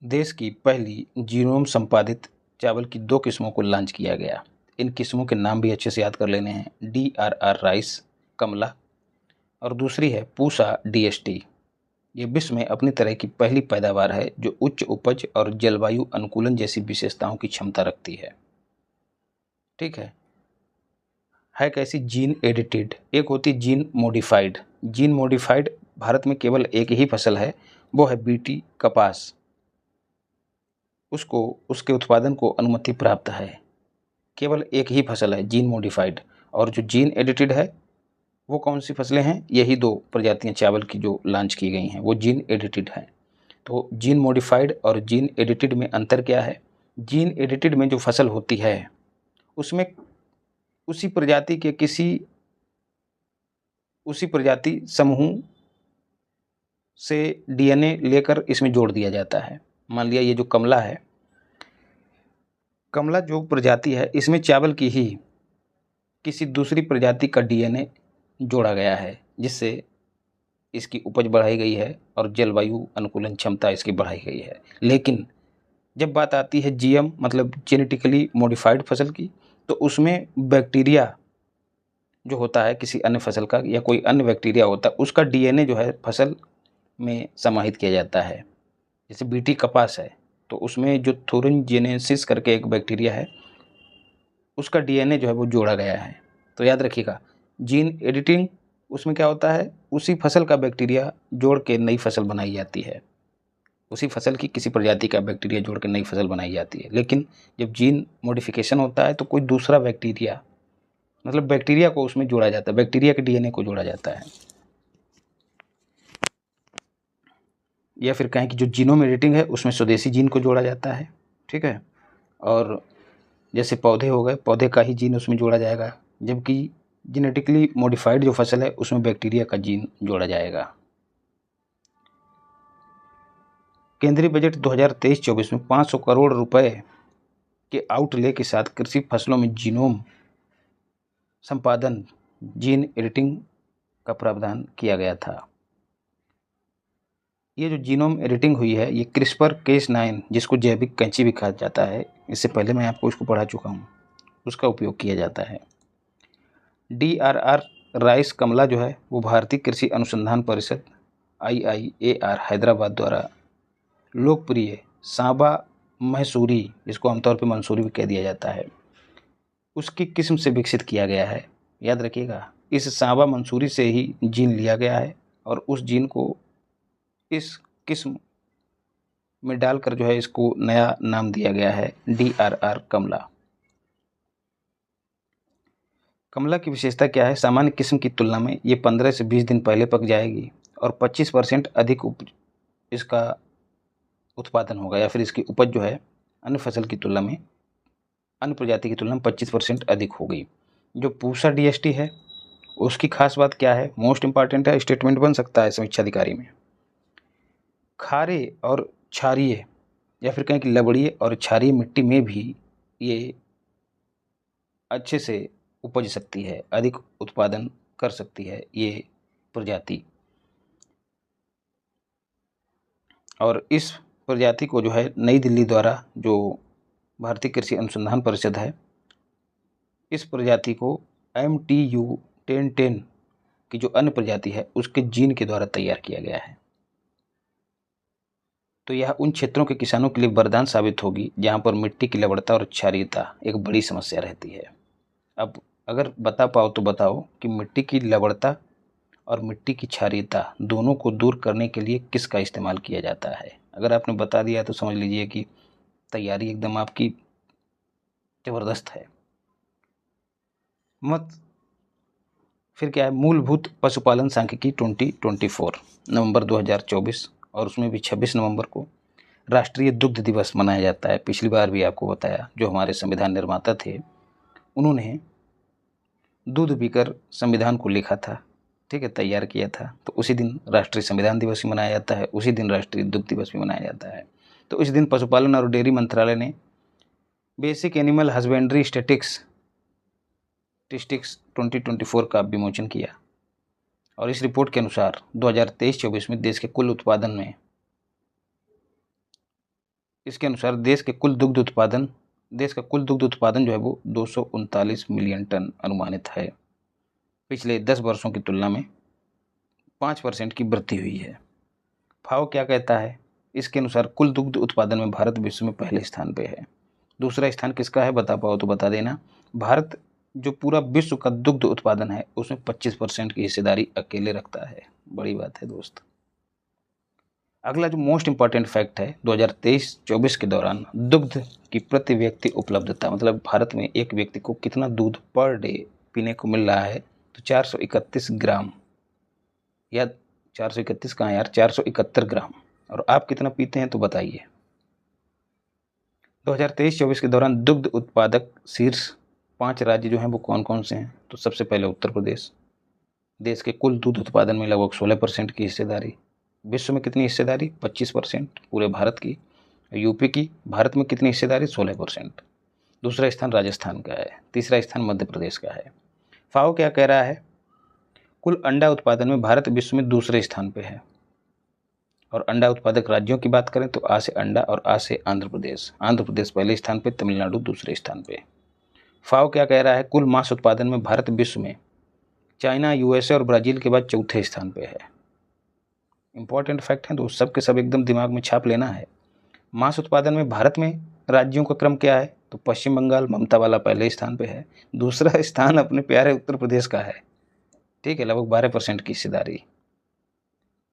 देश की पहली जीनोम संपादित चावल की 2 किस्मों को लॉन्च किया गया। इन किस्मों के नाम भी अच्छे से याद कर लेने हैं, DRR राइस कमला और दूसरी है पूसा DST। ये विश्व में अपनी तरह की पहली पैदावार है जो उच्च उपज और जलवायु अनुकूलन जैसी विशेषताओं की क्षमता रखती है। ठीक है कैसी? जीन एडिटेड, एक होती gene modified. Gene modified Bharat में केवल एक ही फसल है, वो है बीटी कपास। उसको उसके उत्पादन को अनुमति प्राप्त है। केवल एक ही फसल है जीन मॉडिफाइड। और जो जीन एडिटेड है वो कौन सी फसलें हैं? यही 2 प्रजातियां चावल की जो लॉन्च की गई हैं वो जीन एडिटेड हैं। तो जीन मॉडिफाइड और जीन एडिटेड में अंतर क्या है? जीन एडिटेड में जो फसल होती है उसमें उसी प्रजाति समूह से DNA लेकर इसमें जोड़ दिया जाता है। मान लिया ये जो कमला है, कमला जो प्रजाति है इसमें चावल की ही किसी दूसरी प्रजाति का DNA जोड़ा गया है, जिससे इसकी उपज बढ़ाई गई है और जलवायु अनुकूलन क्षमता इसकी बढ़ाई गई है। लेकिन जब बात आती है GM मतलब जेनेटिकली मॉडिफाइड फसल की, तो उसमें बैक्टीरिया जो होता है किसी अन्य फसल का या कोई अन्य बैक्टीरिया होता है, उसका DNA जो है फसल में समाहित किया जाता है। जैसे बीटी कपास है तो उसमें जो थोरिनजेनेसिस करके एक बैक्टीरिया है उसका DNA जो है वो जोड़ा गया है। तो याद रखिएगा, जीन एडिटिंग उसमें क्या होता है, उसी फसल का बैक्टीरिया जोड़ के नई फसल बनाई जाती है। उसी फसल की किसी प्रजाति का बैक्टीरिया जोड़ के नई फसल बनाई जाती है। लेकिन जब जीन मॉडिफिकेशन होता है तो कोई दूसरा बैक्टीरिया, मतलब बैक्टीरिया को उसमें जोड़ा जाता है, बैक्टीरिया के DNA को जोड़ा जाता है। या फिर कहें कि जो जीनोम एडिटिंग है उसमें स्वदेशी जीन को जोड़ा जाता है। ठीक है, और जैसे पौधे हो गए, पौधे का ही जीन उसमें जोड़ा जाएगा, जबकि जेनेटिकली मॉडिफाइड जो फसल है उसमें बैक्टीरिया का जीन जोड़ा जाएगा। केंद्रीय बजट 2023-24 में 500 करोड़ रुपए के आउटले के साथ कृषि फसलों में जीनोम संपादन, जीन एडिटिंग का प्रावधान किया गया था। ये जो जीनोम एडिटिंग हुई है ये CRISPR-Cas9 जिसको जैविक कैंची भी कहा जाता है, इससे पहले मैं आपको इसको पढ़ा चुका हूँ, उसका उपयोग किया जाता है। DRR राइस कमला जो है वो भारतीय कृषि अनुसंधान परिषद IIAR हैदराबाद द्वारा लोकप्रिय सांबा मैसूरी, जिसको आमतौर पर मंसूरी भी कह दिया जाता है, उसकी किस्म से विकसित किया गया है। याद रखिएगा, इस सांबा मंसूरी से ही जीन लिया गया है और उस जीन को इस किस्म में डालकर जो है इसको नया नाम दिया गया है DRR कमला। कमला की विशेषता क्या है? सामान्य किस्म की तुलना में ये 15 से 20 दिन पहले पक जाएगी और 25% अधिक इसका उत्पादन होगा, या फिर इसकी उपज जो है अन्य फसल की तुलना में, अन्य प्रजाति की तुलना में 25% अधिक होगी। जो पूसा DST है उसकी खास बात क्या है? मोस्ट इंपॉर्टेंट है, स्टेटमेंट बन सकता है समीक्षा अधिकारी में। खारे और क्षारीय या फिर कहें कि लवणीय और क्षारीय मिट्टी में भी ये अच्छे से उपज सकती है, अधिक उत्पादन कर सकती है ये प्रजाति। और इस प्रजाति को जो है नई दिल्ली द्वारा, जो भारतीय कृषि अनुसंधान परिषद है, इस प्रजाति को MTU 1010 की जो अन्य प्रजाति है उसके जीन के द्वारा तैयार किया गया है। तो यह उन क्षेत्रों के किसानों के लिए वरदान साबित होगी जहां पर मिट्टी की लवणता और क्षारीयता एक बड़ी समस्या रहती है। अब अगर बता पाओ तो बताओ कि मिट्टी की लवणता और मिट्टी की क्षारीयता दोनों को दूर करने के लिए किसका इस्तेमाल किया जाता है? अगर आपने बता दिया तो समझ लीजिए कि तैयारी एकदम आपकी ज़बरदस्त है। फिर क्या है? मूलभूत पशुपालन सांख्यिकी 2024 नवंबर 2024, और उसमें भी 26 नवंबर को राष्ट्रीय दुग्ध दिवस मनाया जाता है। पिछली बार भी आपको बताया, जो हमारे संविधान निर्माता थे उन्होंने दूध पीकर संविधान को लिखा था, ठीक है, तैयार किया था, तो उसी दिन राष्ट्रीय संविधान दिवस भी मनाया जाता है, उसी दिन राष्ट्रीय दुग्ध दिवस भी मनाया जाता है। तो इस दिन पशुपालन और डेयरी मंत्रालय ने बेसिक एनिमल हस्बेंड्री स्टैटिस्टिक्स 2024 का विमोचन किया और इस रिपोर्ट के अनुसार 2023-24 में देश के कुल उत्पादन में, इसके अनुसार देश का कुल दुग्ध उत्पादन जो है वो 239 मिलियन टन अनुमानित है। पिछले 10 वर्षों की तुलना में 5% की वृद्धि हुई है। फाओ क्या कहता है? इसके अनुसार कुल दुग्ध उत्पादन में भारत विश्व में पहले स्थान पे है। दूसरा स्थान किसका है बता पाओ तो बता देना। भारत जो पूरा विश्व का दुग्ध उत्पादन है उसमें 25% की हिस्सेदारी अकेले रखता है। बड़ी बात है दोस्त। अगला जो मोस्ट इंपॉर्टेंट फैक्ट है, 2023-24 के दौरान दुग्ध की प्रति व्यक्ति उपलब्धता, मतलब भारत में एक व्यक्ति को कितना दूध पर डे पीने को मिल रहा है, तो 431 ग्राम, या 431 कहाँ यार, 471 ग्राम। और आप कितना पीते हैं तो बताइए। 2023-24 के दौरान दुग्ध उत्पादक शीर्ष 5 राज्य जो हैं वो कौन कौन से हैं? तो सबसे पहले उत्तर प्रदेश, देश के कुल दूध उत्पादन में लगभग 16% की हिस्सेदारी। विश्व में कितनी हिस्सेदारी? 25% पूरे भारत की। यूपी की भारत में कितनी हिस्सेदारी? 16%। दूसरा स्थान राजस्थान का है, तीसरा स्थान मध्य प्रदेश का है। फाओ क्या कह रहा है? कुल अंडा उत्पादन में भारत विश्व में दूसरे स्थान पे है। और अंडा उत्पादक राज्यों की बात करें तो आ से अंडा और आ से आंध्र प्रदेश पहले स्थान पे, तमिलनाडु दूसरे स्थान पे। फाओ क्या कह रहा है? कुल मांस उत्पादन में भारत विश्व में चाइना, यूएसए और ब्राज़ील के बाद चौथे स्थान पे है। इंपॉर्टेंट फैक्ट है दोस्त, सब के सब एकदम दिमाग में छाप लेना है। मांस उत्पादन में भारत में राज्यों का क्रम क्या है? तो पश्चिम बंगाल ममता वाला पहले स्थान पे है, दूसरा स्थान अपने प्यारे उत्तर प्रदेश का है, ठीक है, लगभग 12% की हिस्सेदारी।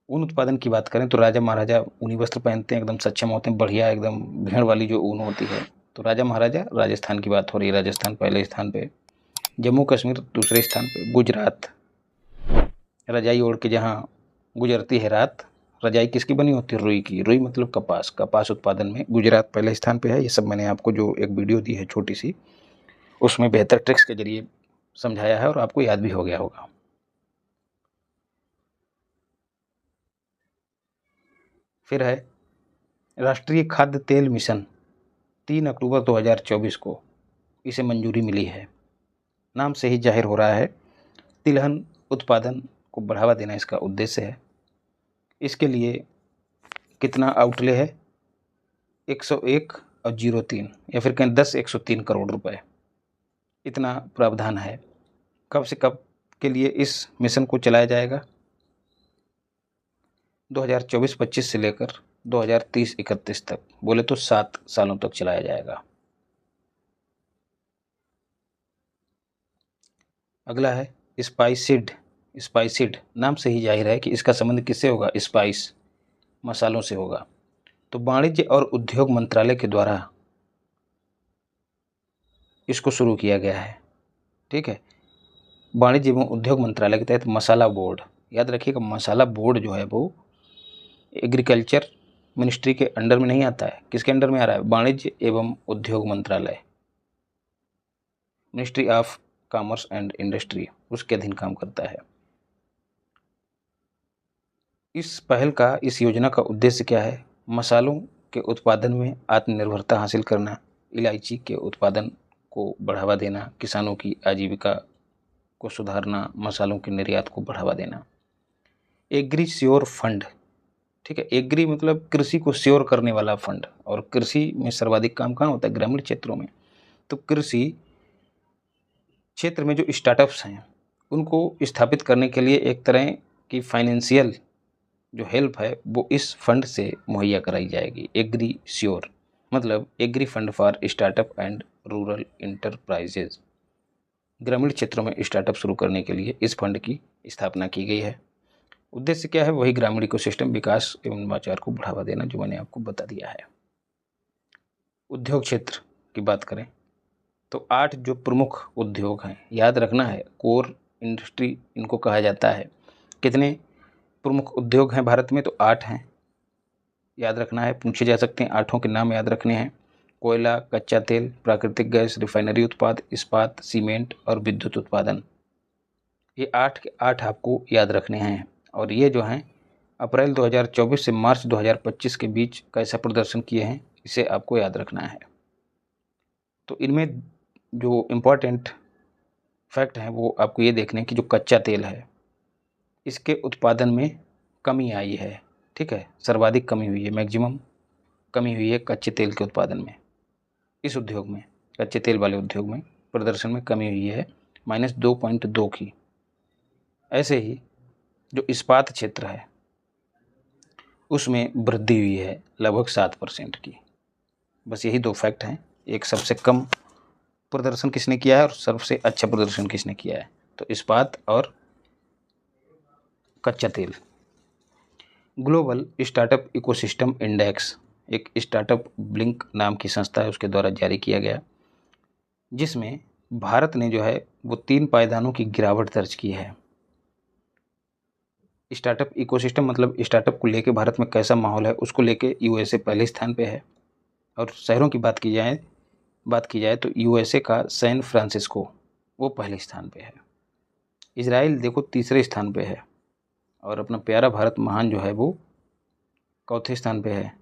ऊन उत्पादन की बात करें तो राजा महाराजा ऊनी वस्त्र पहनते हैं, एकदम सक्षम होते हैं, बढ़िया एकदम भेड़ वाली जो ऊन होती है। तो राजा महाराजा राजस्थान की बात हो रही है, राजस्थान पहले स्थान पे, जम्मू कश्मीर दूसरे स्थान पे, गुजरात रजाई ओढ़ के जहाँ गुजरती है रात, रजाई किसकी बनी होती है? रुई की। रुई मतलब कपास। कपास उत्पादन में गुजरात पहले स्थान पे है। ये सब मैंने आपको जो एक वीडियो दी है छोटी सी, उसमें बेहतर ट्रिक्स के जरिए समझाया है और आपको याद भी हो गया होगा। फिर है राष्ट्रीय खाद्य तेल मिशन, 3 अक्टूबर 2024 को इसे मंजूरी मिली है। नाम से ही जाहिर हो रहा है, तिलहन उत्पादन को बढ़ावा देना इसका उद्देश्य है। इसके लिए कितना आउटले है? 101.03 या फिर कहें 10,103 करोड़ रुपए, इतना प्रावधान है। कब से कब के लिए इस मिशन को चलाया जाएगा? 2024-25 से लेकर 2030-31 तक, बोले तो 7 सालों तक चलाया जाएगा। अगला है स्पाइसिड, नाम से ही जाहिर है कि इसका संबंध किससे होगा? स्पाइस, मसालों से होगा। तो वाणिज्य और उद्योग मंत्रालय के द्वारा इसको शुरू किया गया है, ठीक है। वाणिज्य एवं उद्योग मंत्रालय के तहत मसाला बोर्ड, याद रखिएगा, मसाला बोर्ड जो है वो एग्रीकल्चर मिनिस्ट्री के अंडर में नहीं आता है। किसके अंडर में आ रहा है? वाणिज्य एवं उद्योग मंत्रालय, ministry of commerce and industry, उसके अधीन काम करता है। इस पहल का, इस योजना का उद्देश्य क्या है? मसालों के उत्पादन में आत्मनिर्भरता हासिल करना, इलायची के उत्पादन को बढ़ावा देना, किसानों की आजीविका को सुधारना, मसालों के निर्यात को बढ़ावा देना। एग्री श्योर फंड, ठीक है, एग्री मतलब कृषि को श्योर करने वाला फंड। और कृषि में सर्वाधिक काम कहाँ होता है? ग्रामीण क्षेत्रों में। तो कृषि क्षेत्र में जो स्टार्टअप्स हैं उनको स्थापित करने के लिए एक तरह की फाइनेंशियल जो हेल्प है वो इस फंड से मुहैया कराई जाएगी। एग्री श्योर मतलब agri fund for startup and rural enterprises. ग्रामीण क्षेत्रों में स्टार्टअप शुरू करने के लिए इस फंड की स्थापना की गई है। उद्देश्य क्या है? वही ग्रामीण इकोसिस्टम विकास एवं नवाचार को बढ़ावा देना, जो मैंने आपको बता दिया है। उद्योग क्षेत्र की बात करें तो 8 जो प्रमुख उद्योग हैं, याद रखना है, कोर इंडस्ट्री इनको कहा जाता है। कितने प्रमुख उद्योग हैं भारत में? तो 8 हैं, याद रखना है, पूछे जा सकते हैं, 8 के नाम याद रखने हैं। कोयला, कच्चा तेल, प्राकृतिक गैस, रिफाइनरी उत्पाद, इस्पात, सीमेंट और विद्युत उत्पादन। ये 8 के 8 आपको याद रखने हैं। और ये जो हैं अप्रैल 2024 से मार्च 2025 के बीच कैसा प्रदर्शन किए हैं, इसे आपको याद रखना है। तो इनमें जो इम्पोर्टेंट फैक्ट हैं वो आपको ये देखने कि जो कच्चा तेल है इसके उत्पादन में कमी आई है। ठीक है, सर्वाधिक कमी हुई है, मैक्सिमम कमी हुई है कच्चे तेल के उत्पादन में। इस उद्योग में, कच्चे तेल वाले उद्योग में प्रदर्शन में कमी हुई है -2.2 की। ऐसे ही जो इस्पात क्षेत्र है उसमें वृद्धि हुई है लगभग 7% की। बस यही दो फैक्ट हैं, एक सबसे कम प्रदर्शन किसने किया है और सबसे अच्छा प्रदर्शन किसने किया है, तो इस्पात और कच्चा तेल। ग्लोबल स्टार्टअप इकोसिस्टम इंडेक्स एक स्टार्टअप ब्लिंक नाम की संस्था है, उसके द्वारा जारी किया गया, जिसमें भारत ने जो है वो 3 पायदानों की गिरावट दर्ज की है। स्टार्टअप इकोसिस्टम मतलब स्टार्टअप को लेके भारत में कैसा माहौल है उसको लेके यूएसए पहले स्थान पे है। और शहरों की बात की जाए तो यूएसए का सैन फ्रांसिस्को वो पहले स्थान पे है। इजराइल देखो तीसरे स्थान पे है। और अपना प्यारा भारत महान जो है वो चौथे स्थान पे है।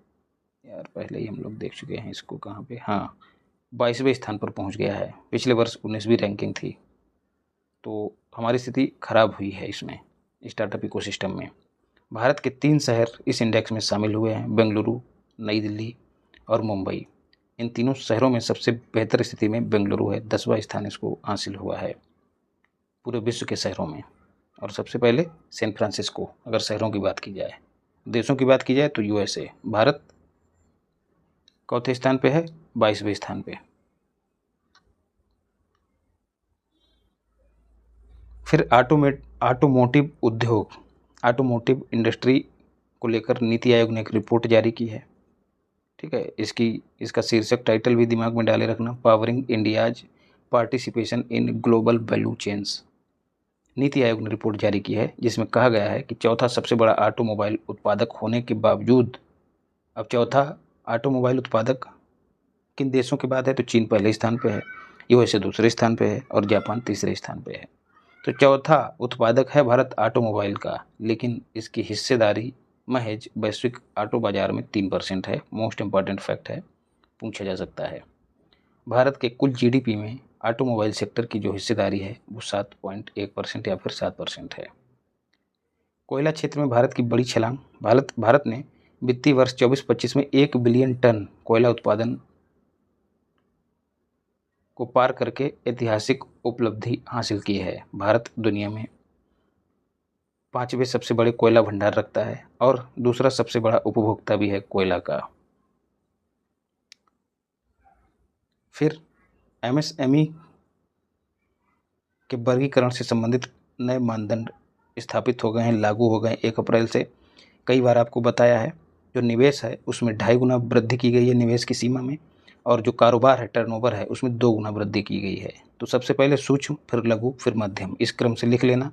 यार पहले ही हम लोग देख चुके हैं इसको, कहाँ पे, हाँ 22वें स्थान पर पहुंच गया है। पिछले वर्ष 19वीं रैंकिंग थी। तो हमारी स्थिति खराब हुई है इसमें स्टार्टअप इकोसिस्टम में। भारत के 3 शहर इस इंडेक्स में शामिल हुए हैं, बेंगलुरु, नई दिल्ली और मुंबई। इन तीनों शहरों में सबसे बेहतर स्थिति में बेंगलुरु है, 10वां स्थान इसको हासिल हुआ है पूरे विश्व के शहरों में। और सबसे पहले सैन फ्रांसिस्को, अगर शहरों की बात की जाए। देशों की बात की जाए तो यूएसए। भारत चौथे स्थान पे है, 22वें स्थान पे। फिर ऑटोमोटिव उद्योग, ऑटोमोटिव इंडस्ट्री को लेकर नीति आयोग ने एक रिपोर्ट जारी की है। ठीक है, इसका शीर्षक टाइटल भी दिमाग में डाले रखना, powering India's participation in global value chains. NITI Aayog ने रिपोर्ट जारी की है जिसमें कहा गया है कि चौथा सबसे बड़ा ऑटोमोबाइल उत्पादक होने के बावजूद, अब चौथा ऑटोमोबाइल उत्पादक किन देशों के बाद है, तो चीन पहले स्थान पे है, यूएसए दूसरे स्थान पे है और जापान तीसरे स्थान पे है। तो चौथा उत्पादक है भारत ऑटोमोबाइल का, लेकिन इसकी हिस्सेदारी महज वैश्विक ऑटो बाजार में 3% है। मोस्ट इंपॉर्टेंट फैक्ट है, पूछा जा सकता है। भारत के कुल जीडीपी में ऑटोमोबाइल सेक्टर की जो हिस्सेदारी है वो 7.1% या फिर 7% है। कोयला क्षेत्र में भारत की बड़ी छलांग। भारत ने वित्तीय वर्ष 24-25 में 1 बिलियन टन कोयला उत्पादन को पार करके ऐतिहासिक उपलब्धि हासिल की है। भारत दुनिया में 5वें सबसे बड़े कोयला भंडार रखता है और दूसरा सबसे बड़ा उपभोक्ता भी है कोयला का। फिर एमएसएमई के वर्गीकरण से संबंधित नए मानदंड स्थापित हो गए हैं, लागू हो गए 1 अप्रैल से। कई बार आपको बताया है, जो निवेश है उसमें 2.5 गुना वृद्धि की गई है निवेश की सीमा में, और जो कारोबार है, टर्नओवर है, उसमें 2 गुना वृद्धि की गई है। तो सबसे पहले सूक्ष्म, फिर लघु, फिर मध्यम, इस क्रम से लिख लेना।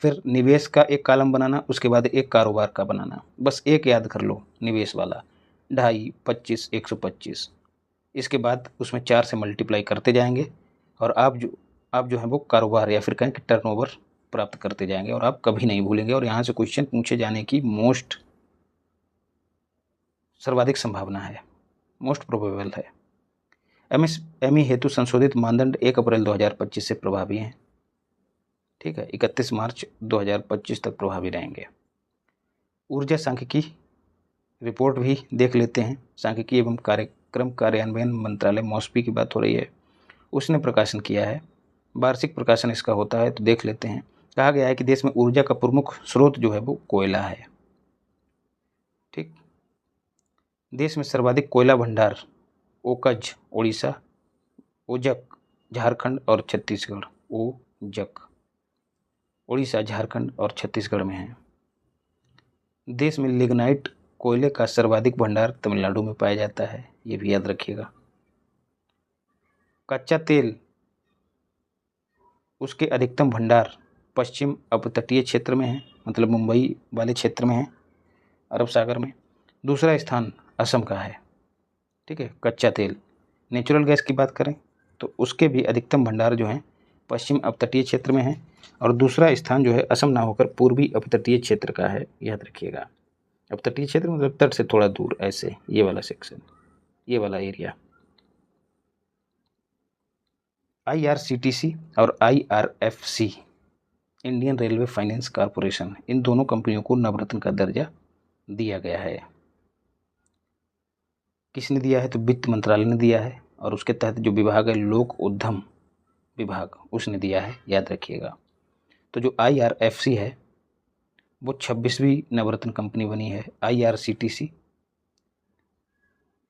फिर निवेश का एक कॉलम बनाना, उसके बाद एक कारोबार का बनाना। बस एक याद कर लो, निवेश वाला 2.5, 25, 125। इसके बाद उसमें 4 से मल्टीप्लाई करते जाएंगे और आप जो है वो कारोबार या फिर कहें कि टर्नओवर प्राप्त करते जाएंगे और आप कभी नहीं भूलेंगे। और यहाँ से क्वेश्चन पूछे जाने की सर्वाधिक संभावना है, मोस्ट प्रोबेबल है। एमएसएमई हेतु संशोधित मानदंड 1 अप्रैल 2025 से प्रभावी हैं। ठीक है, 31 मार्च 2025 तक प्रभावी रहेंगे। ऊर्जा सांख्यिकी रिपोर्ट भी देख लेते हैं। सांख्यिकी एवं कार्यक्रम कार्यान्वयन मंत्रालय मॉस्पी की बात हो रही है, उसने प्रकाशन किया है। वार्षिक प्रकाशन इसका होता है, तो देख लेते हैं। कहा गया है कि देश में ऊर्जा का प्रमुख स्रोत जो है वो कोयला है। ठीक, देश में सर्वाधिक कोयला भंडार ओकज उड़ीसा, ओजक झारखंड और छत्तीसगढ़, ओजक उड़ीसा, झारखंड और छत्तीसगढ़ में है। देश में लिग्नाइट कोयले का सर्वाधिक भंडार तमिलनाडु में पाया जाता है, ये भी याद रखिएगा। कच्चा तेल, उसके अधिकतम भंडार पश्चिम अपतटीय क्षेत्र में है, मतलब मुंबई वाले क्षेत्र में है, अरब सागर में। दूसरा स्थान असम का है। ठीक है, कच्चा तेल। नेचुरल गैस की बात करें तो उसके भी अधिकतम भंडार जो हैं पश्चिम अपतटीय क्षेत्र में है, और दूसरा स्थान जो है असम ना होकर पूर्वी अपतटीय क्षेत्र का है, याद रखिएगा। अपतटीय क्षेत्र मतलब तट से थोड़ा दूर, ऐसे ये वाला सेक्शन, ये वाला एरिया। IRCTC और IRFC, Indian Railway Finance Corporation, इन दोनों कंपनियों को नवरत्न का दर्जा दिया गया है। किसने दिया है? तो वित्त मंत्रालय ने दिया है, और उसके तहत जो विभाग है लोक उद्यम विभाग, उसने दिया है, याद रखिएगा। तो जो IRFC है वो 26वीं नवरत्न कंपनी बनी है। IRCTC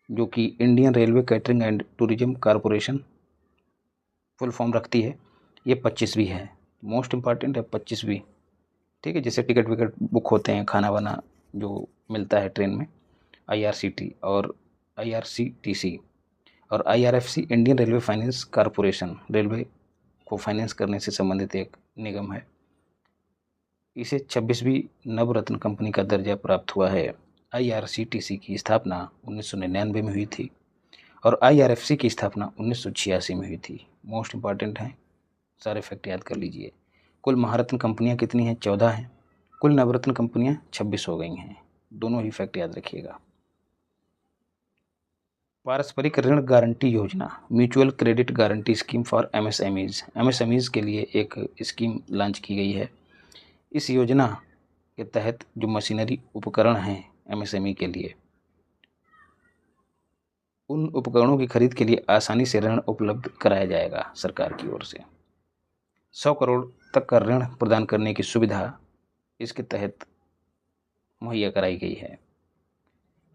जो कि Indian railway catering and tourism corporation full form रखती है, ये 25वीं है। मोस्ट इम्पॉर्टेंट है 25वीं, ठीक है। जैसे टिकट विकट बुक होते हैं, खाना वाना जो मिलता है ट्रेन में, IRCTC और IRFC Indian Railway Finance corporation, railway को फाइनेंस करने से संबंधित एक निगम है। इसे 26वीं नवरत्न कंपनी का दर्जा प्राप्त हुआ है। IRCTC की स्थापना 1999 में हुई थी और IRFC की स्थापना 1986 में हुई थी। मोस्ट इम्पॉर्टेंट हैं, सारे फैक्ट याद कर लीजिए। कुल महारत्न कंपनियां कितनी हैं? 14 हैं। कुल नवरत्न कंपनियां 26 हो गई हैं। दोनों ही फैक्ट याद रखिएगा। पारस्परिक ऋण गारंटी योजना, mutual credit guarantee scheme for MSMEs, MSMEs के लिए एक स्कीम लॉन्च की गई है। इस योजना के तहत जो मशीनरी उपकरण हैं MSME के लिए, उन उपकरणों की खरीद के लिए आसानी से ऋण उपलब्ध कराया जाएगा सरकार की ओर से। 100 करोड़ तक का ऋण प्रदान करने की सुविधा इसके तहत मुहैया कराई गई है।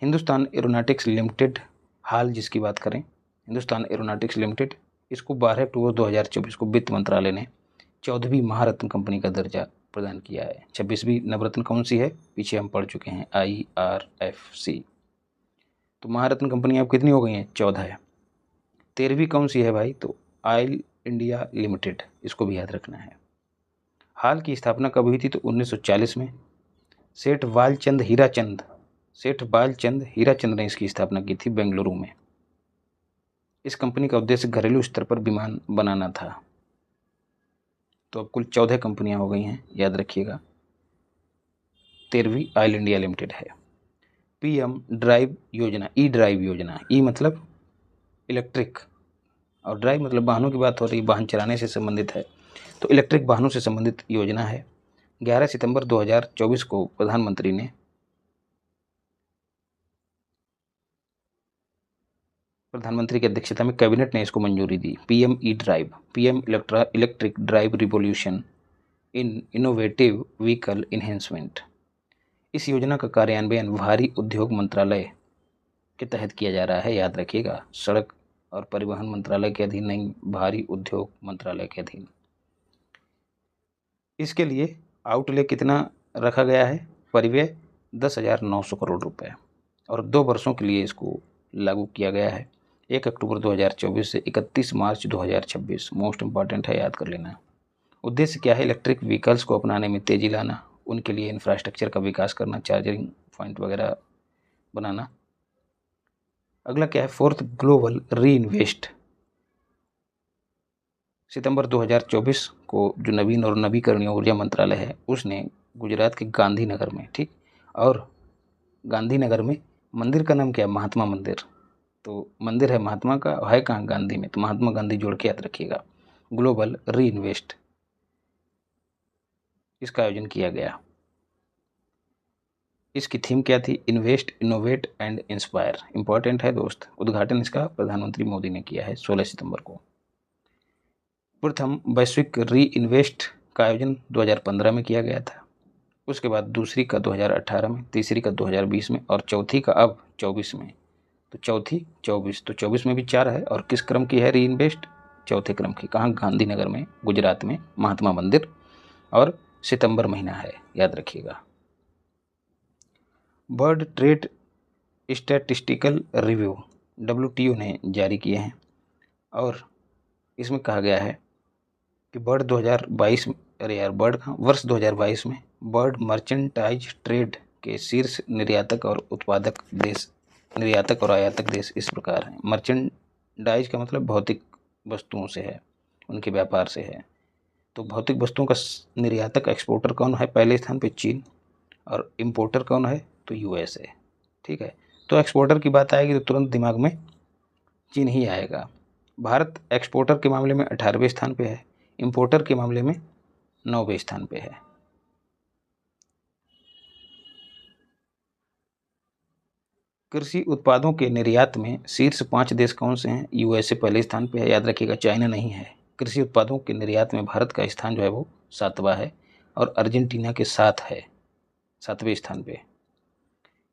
हिंदुस्तान एरोनॉटिक्स लिमिटेड, हाल जिसकी बात करें, हिंदुस्तान एरोनॉटिक्स लिमिटेड, इसको 12 अक्टूबर 2024 को वित्त मंत्रालय ने 14वीं महारत्न कंपनी का दर्जा प्रदान किया है। 26वीं नवरत्न कौन सी है? पीछे हम पढ़ चुके हैं, IRFC। तो महारत्न कंपनी अब कितनी हो गई हैं? 14 है। 13वीं कौन सी है भाई? तो ऑयल इंडिया लिमिटेड, इसको भी याद रखना है। हाल की स्थापना कब हुई थी? तो 1940 में सेठ बालचंद हीराचंद ने इसकी स्थापना की थी बेंगलुरु में। इस कंपनी का उद्देश्य घरेलू स्तर पर विमान बनाना था। तो अब कुल 14 कंपनियां हो गई हैं, याद रखिएगा। 13वीं ऑयल इंडिया लिमिटेड है। PM ड्राइव योजना, ड्राइव योजना, मतलब इलेक्ट्रिक और ड्राइव मतलब वाहनों की बात हो रही, वाहन चलाने से संबंधित है, तो इलेक्ट्रिक वाहनों से संबंधित योजना है। 11 सितंबर 2024 को प्रधानमंत्री ने प्रधानमंत्री की अध्यक्षता में कैबिनेट ने इसको मंजूरी दी। PM electric drive revolution in innovative vehicle enhancement. इस योजना का कार्यान्वयन भारी उद्योग मंत्रालय के तहत किया जा रहा है, याद रखिएगा। सड़क और परिवहन मंत्रालय के अधीन नहीं, भारी उद्योग मंत्रालय के अधीन। इसके लिए आउटले कितना रखा गया है? परिव्यय 10,900 करोड़ रुपए, और 2 वर्षों के लिए इसको लागू किया गया है, 1 अक्टूबर 2024 से 31 मार्च 2026। मोस्ट इम्पॉर्टेंट है, याद कर लेना। उद्देश्य क्या है? इलेक्ट्रिक व्हीकल्स को अपनाने में तेजी लाना, उनके लिए इंफ्रास्ट्रक्चर का विकास करना, चार्जिंग पॉइंट वगैरह बनाना। अगला क्या है? 4th ग्लोबल री इन्वेस्ट। सितंबर 2024 को जो नवीन और नवीकरणीय ऊर्जा मंत्रालय है, उसने गुजरात के गांधीनगर में, ठीक, और गांधीनगर में मंदिर का नाम क्या है? महात्मा मंदिर। तो मंदिर है महात्मा का, है कहाँ? गांधी में, तो महात्मा गांधी जोड़ के याद रखिएगा। ग्लोबल री इन्वेस्ट, इसका आयोजन किया गया। इसकी थीम क्या थी? Invest, innovate and inspire. Important है दोस्त। उद्घाटन इसका प्रधानमंत्री मोदी ने किया है 16 सितंबर को। प्रथम वैश्विक री इन्वेस्ट का आयोजन 2015 में किया गया था। उसके बाद दूसरी का 2018 में, तीसरी का 2020 में और चौथी का अब 24 में। तो चौथी 24, तो 24 में भी 4 है। और किस क्रम की है री इन्वेस्ट? चौथे क्रम की। कहाँ? गांधीनगर में, गुजरात में, महात्मा मंदिर, और सितंबर महीना है, याद रखिएगा। World trade statistical review WTO ने जारी किए हैं, और इसमें कहा गया है कि वर्ष 2022 में वर्ल्ड मर्चेंटाइज ट्रेड के शीर्ष निर्यातक और उत्पादक देश, निर्यातक और आयातक देश इस प्रकार हैं। मर्चेंडाइज का मतलब भौतिक वस्तुओं से है, उनके व्यापार से है। तो तो भौतिक वस्तुओं का निर्यातक एक्सपोर्टर कौन है? पहले स्थान पे चीन। और इम्पोर्टर कौन है? तो यूएसए। ठीक है, तो एक्सपोर्टर की बात आएगी तो तुरंत दिमाग में चीन ही आएगा। भारत एक्सपोर्टर के मामले में 18वें स्थान पे है, इम्पोर्टर के मामले में 9वें स्थान पे है। कृषि उत्पादों के निर्यात में शीर्ष 5 देश कौन से हैं? यूएसए पहले स्थान पे है, याद रखिएगा, चाइना नहीं है। कृषि उत्पादों के निर्यात में भारत का स्थान जो है वो 7वां है और अर्जेंटीना के साथ है 7वें स्थान पे।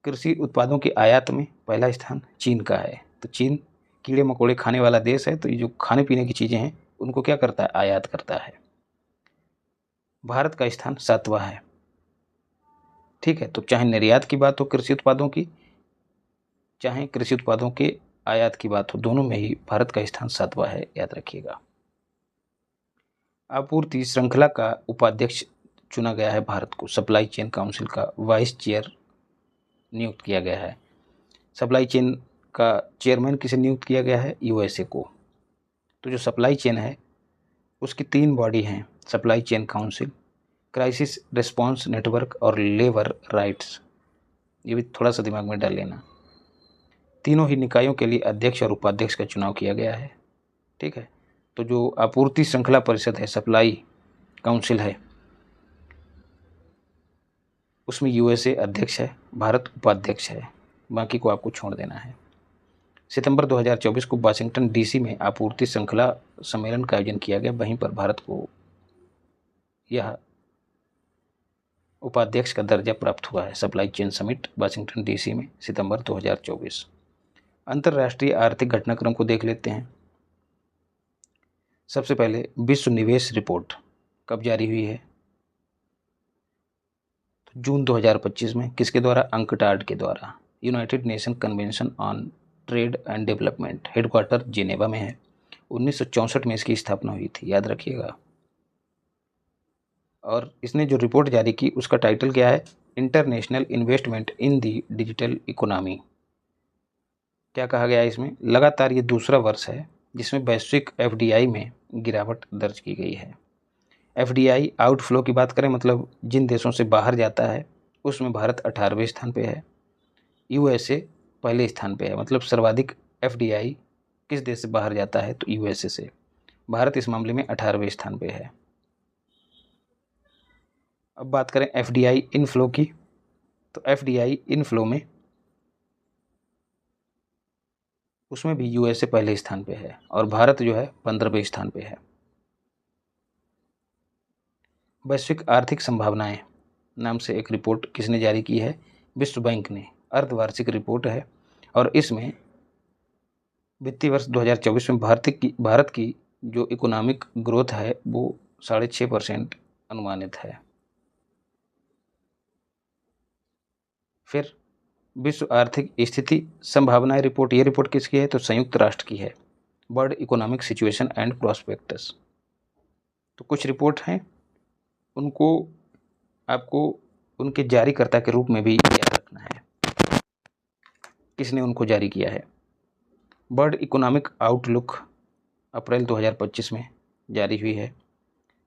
कृषि उत्पादों के आयात में पहला स्थान चीन का है। तो चीन कीड़े मकोड़े खाने वाला देश है, तो ये जो खाने पीने की चीज़ें हैं उनको क्या करता है? आयात करता है। भारत का स्थान 7वां है। ठीक है, तो चाहे निर्यात की बात हो कृषि उत्पादों की, चाहे कृषि उत्पादों के आयात की बात हो, दोनों में ही भारत का स्थान 7वां है, याद रखिएगा। आपूर्ति श्रृंखला का उपाध्यक्ष चुना गया है भारत को, सप्लाई चेन काउंसिल का वाइस चेयर नियुक्त किया गया है। सप्लाई चेन का चेयरमैन किसे नियुक्त किया गया है? यूएसए को। तो जो सप्लाई चेन है उसकी 3 बॉडी हैं, supply chain council, crisis response network और लेबर राइट्स। ये भी थोड़ा सा दिमाग में डाल लेना। तीनों ही निकायों के लिए अध्यक्ष और उपाध्यक्ष का चुनाव किया गया है। ठीक है, तो जो आपूर्ति श्रृंखला परिषद है, सप्लाई काउंसिल है, उसमें यूएसए अध्यक्ष है, भारत उपाध्यक्ष है, बाकी को आपको छोड़ देना है। सितंबर 2024 को वाशिंगटन डीसी में आपूर्ति श्रृंखला सम्मेलन का आयोजन किया गया, वहीं पर भारत को यह उपाध्यक्ष का दर्जा प्राप्त हुआ है। Supply chain summit Washington DC में सितंबर 2024। अंतर्राष्ट्रीय आर्थिक घटनाक्रम को देख लेते हैं। सबसे पहले विश्व निवेश रिपोर्ट कब जारी हुई है? तो जून 2025 में। किसके द्वारा? अंकटाड के द्वारा। United nation convention on trade and development, headquarter Geneva में है। 1964 में इसकी स्थापना हुई थी, याद रखिएगा। और इसने जो रिपोर्ट जारी की उसका टाइटल क्या है? इंटरनेशनल इन्वेस्टमेंट इन दी डिजिटल इकोनॉमी। क्या कहा गया है इसमें? लगातार ये दूसरा वर्ष है जिसमें वैश्विक एफडीआई में गिरावट दर्ज की गई है। एफडीआई आउटफ्लो की बात करें, मतलब जिन देशों से बाहर जाता है, उसमें भारत 18वें स्थान पे है, यूएसए पहले स्थान पे है। मतलब सर्वाधिक एफडीआई किस देश से बाहर जाता है? तो यूएसए से। भारत इस मामले में 18वें स्थान पे है। अब बात करें एफडीआई इनफ्लो की, तो एफडीआई इनफ्लो में उसमें भी यूएसए पहले स्थान पे है और भारत जो है 15वें स्थान पे है। वैश्विक आर्थिक संभावनाएं नाम से एक रिपोर्ट किसने जारी की है? विश्व बैंक ने। अर्धवार्षिक रिपोर्ट है और इसमें वित्तीय वर्ष 2024 में भारत की जो इकोनॉमिक ग्रोथ है वो 6.5% अनुमानित है। फिर विश्व आर्थिक स्थिति संभावनाएं रिपोर्ट, ये रिपोर्ट किसकी है? तो संयुक्त राष्ट्र की है, world economic situation and prospectus. तो कुछ रिपोर्ट हैं, उनको आपको उनके जारीकर्ता के रूप में भी याद रखना है। किसने उनको जारी किया है? वर्ल्ड इकोनॉमिक आउटलुक अप्रैल 2025 में जारी हुई है।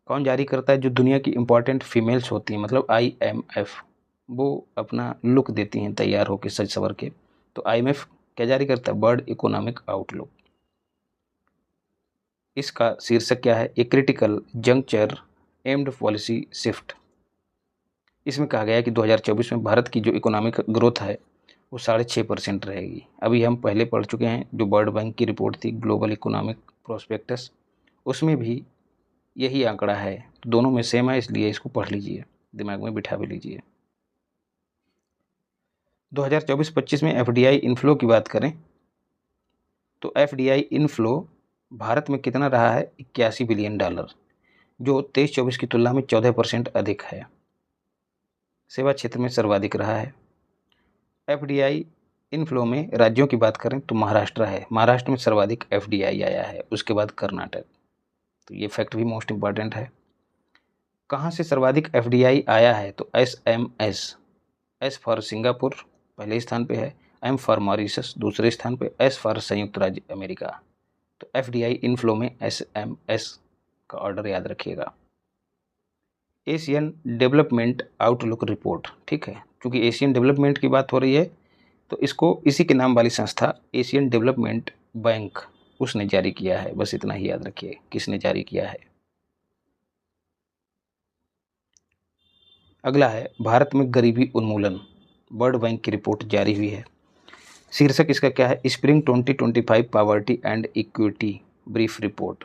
कौन जारी करता है? जो दुनिया की इंपॉर्टेंट फीमेल्स होती हैं, मतलब IMF, वो अपना लुक देती हैं तैयार होकर सज सवर के। तो IMF क्या जारी करता है? World economic outlook. इसका शीर्षक क्या है? A critical juncture aimed policy shift. इसमें कहा गया है कि 2024 में भारत की जो इकोनॉमिक ग्रोथ है वो 6.5% रहेगी। अभी हम पहले पढ़ चुके हैं जो वर्ल्ड बैंक की रिपोर्ट थी, ग्लोबल इकोनॉमिक प्रोस्पेक्टस, उसमें भी यही आंकड़ा है। तो दोनों में सेम है, इसलिए इसको पढ़ लीजिए, दिमाग में बिठा भी लीजिए। 2024-25 में एफडीआई इनफ्लो की बात करें तो एफडीआई इनफ्लो भारत में कितना रहा है? $81 बिलियन, जो 23-24 की तुलना में 14% अधिक है। सेवा क्षेत्र में सर्वाधिक रहा है। एफडीआई इनफ्लो में राज्यों की बात करें तो महाराष्ट्र है, महाराष्ट्र में सर्वाधिक एफडीआई आया है, उसके बाद कर्नाटक। तो ये फैक्ट भी मोस्ट इम्पॉर्टेंट है। कहाँ से सर्वाधिक एफडीआई आया है? तो SMS, S फॉर सिंगापुर पहले स्थान पे है, M फॉर मॉरिशस दूसरे स्थान पे, S फॉर संयुक्त राज्य अमेरिका। तो एफडीआई इनफ्लो में SMS का ऑर्डर याद रखिएगा। Asian development outlook report. ठीक है, क्योंकि एशियन डेवलपमेंट की बात हो रही है तो इसको इसी के नाम वाली संस्था एशियन डेवलपमेंट बैंक उसने जारी किया है। बस इतना ही याद रखिए किसने जारी किया है। अगला है भारत में गरीबी उन्मूलन, वर्ल्ड बैंक की रिपोर्ट जारी हुई है। शीर्षक इसका क्या है, spring 2025 poverty and equity brief report.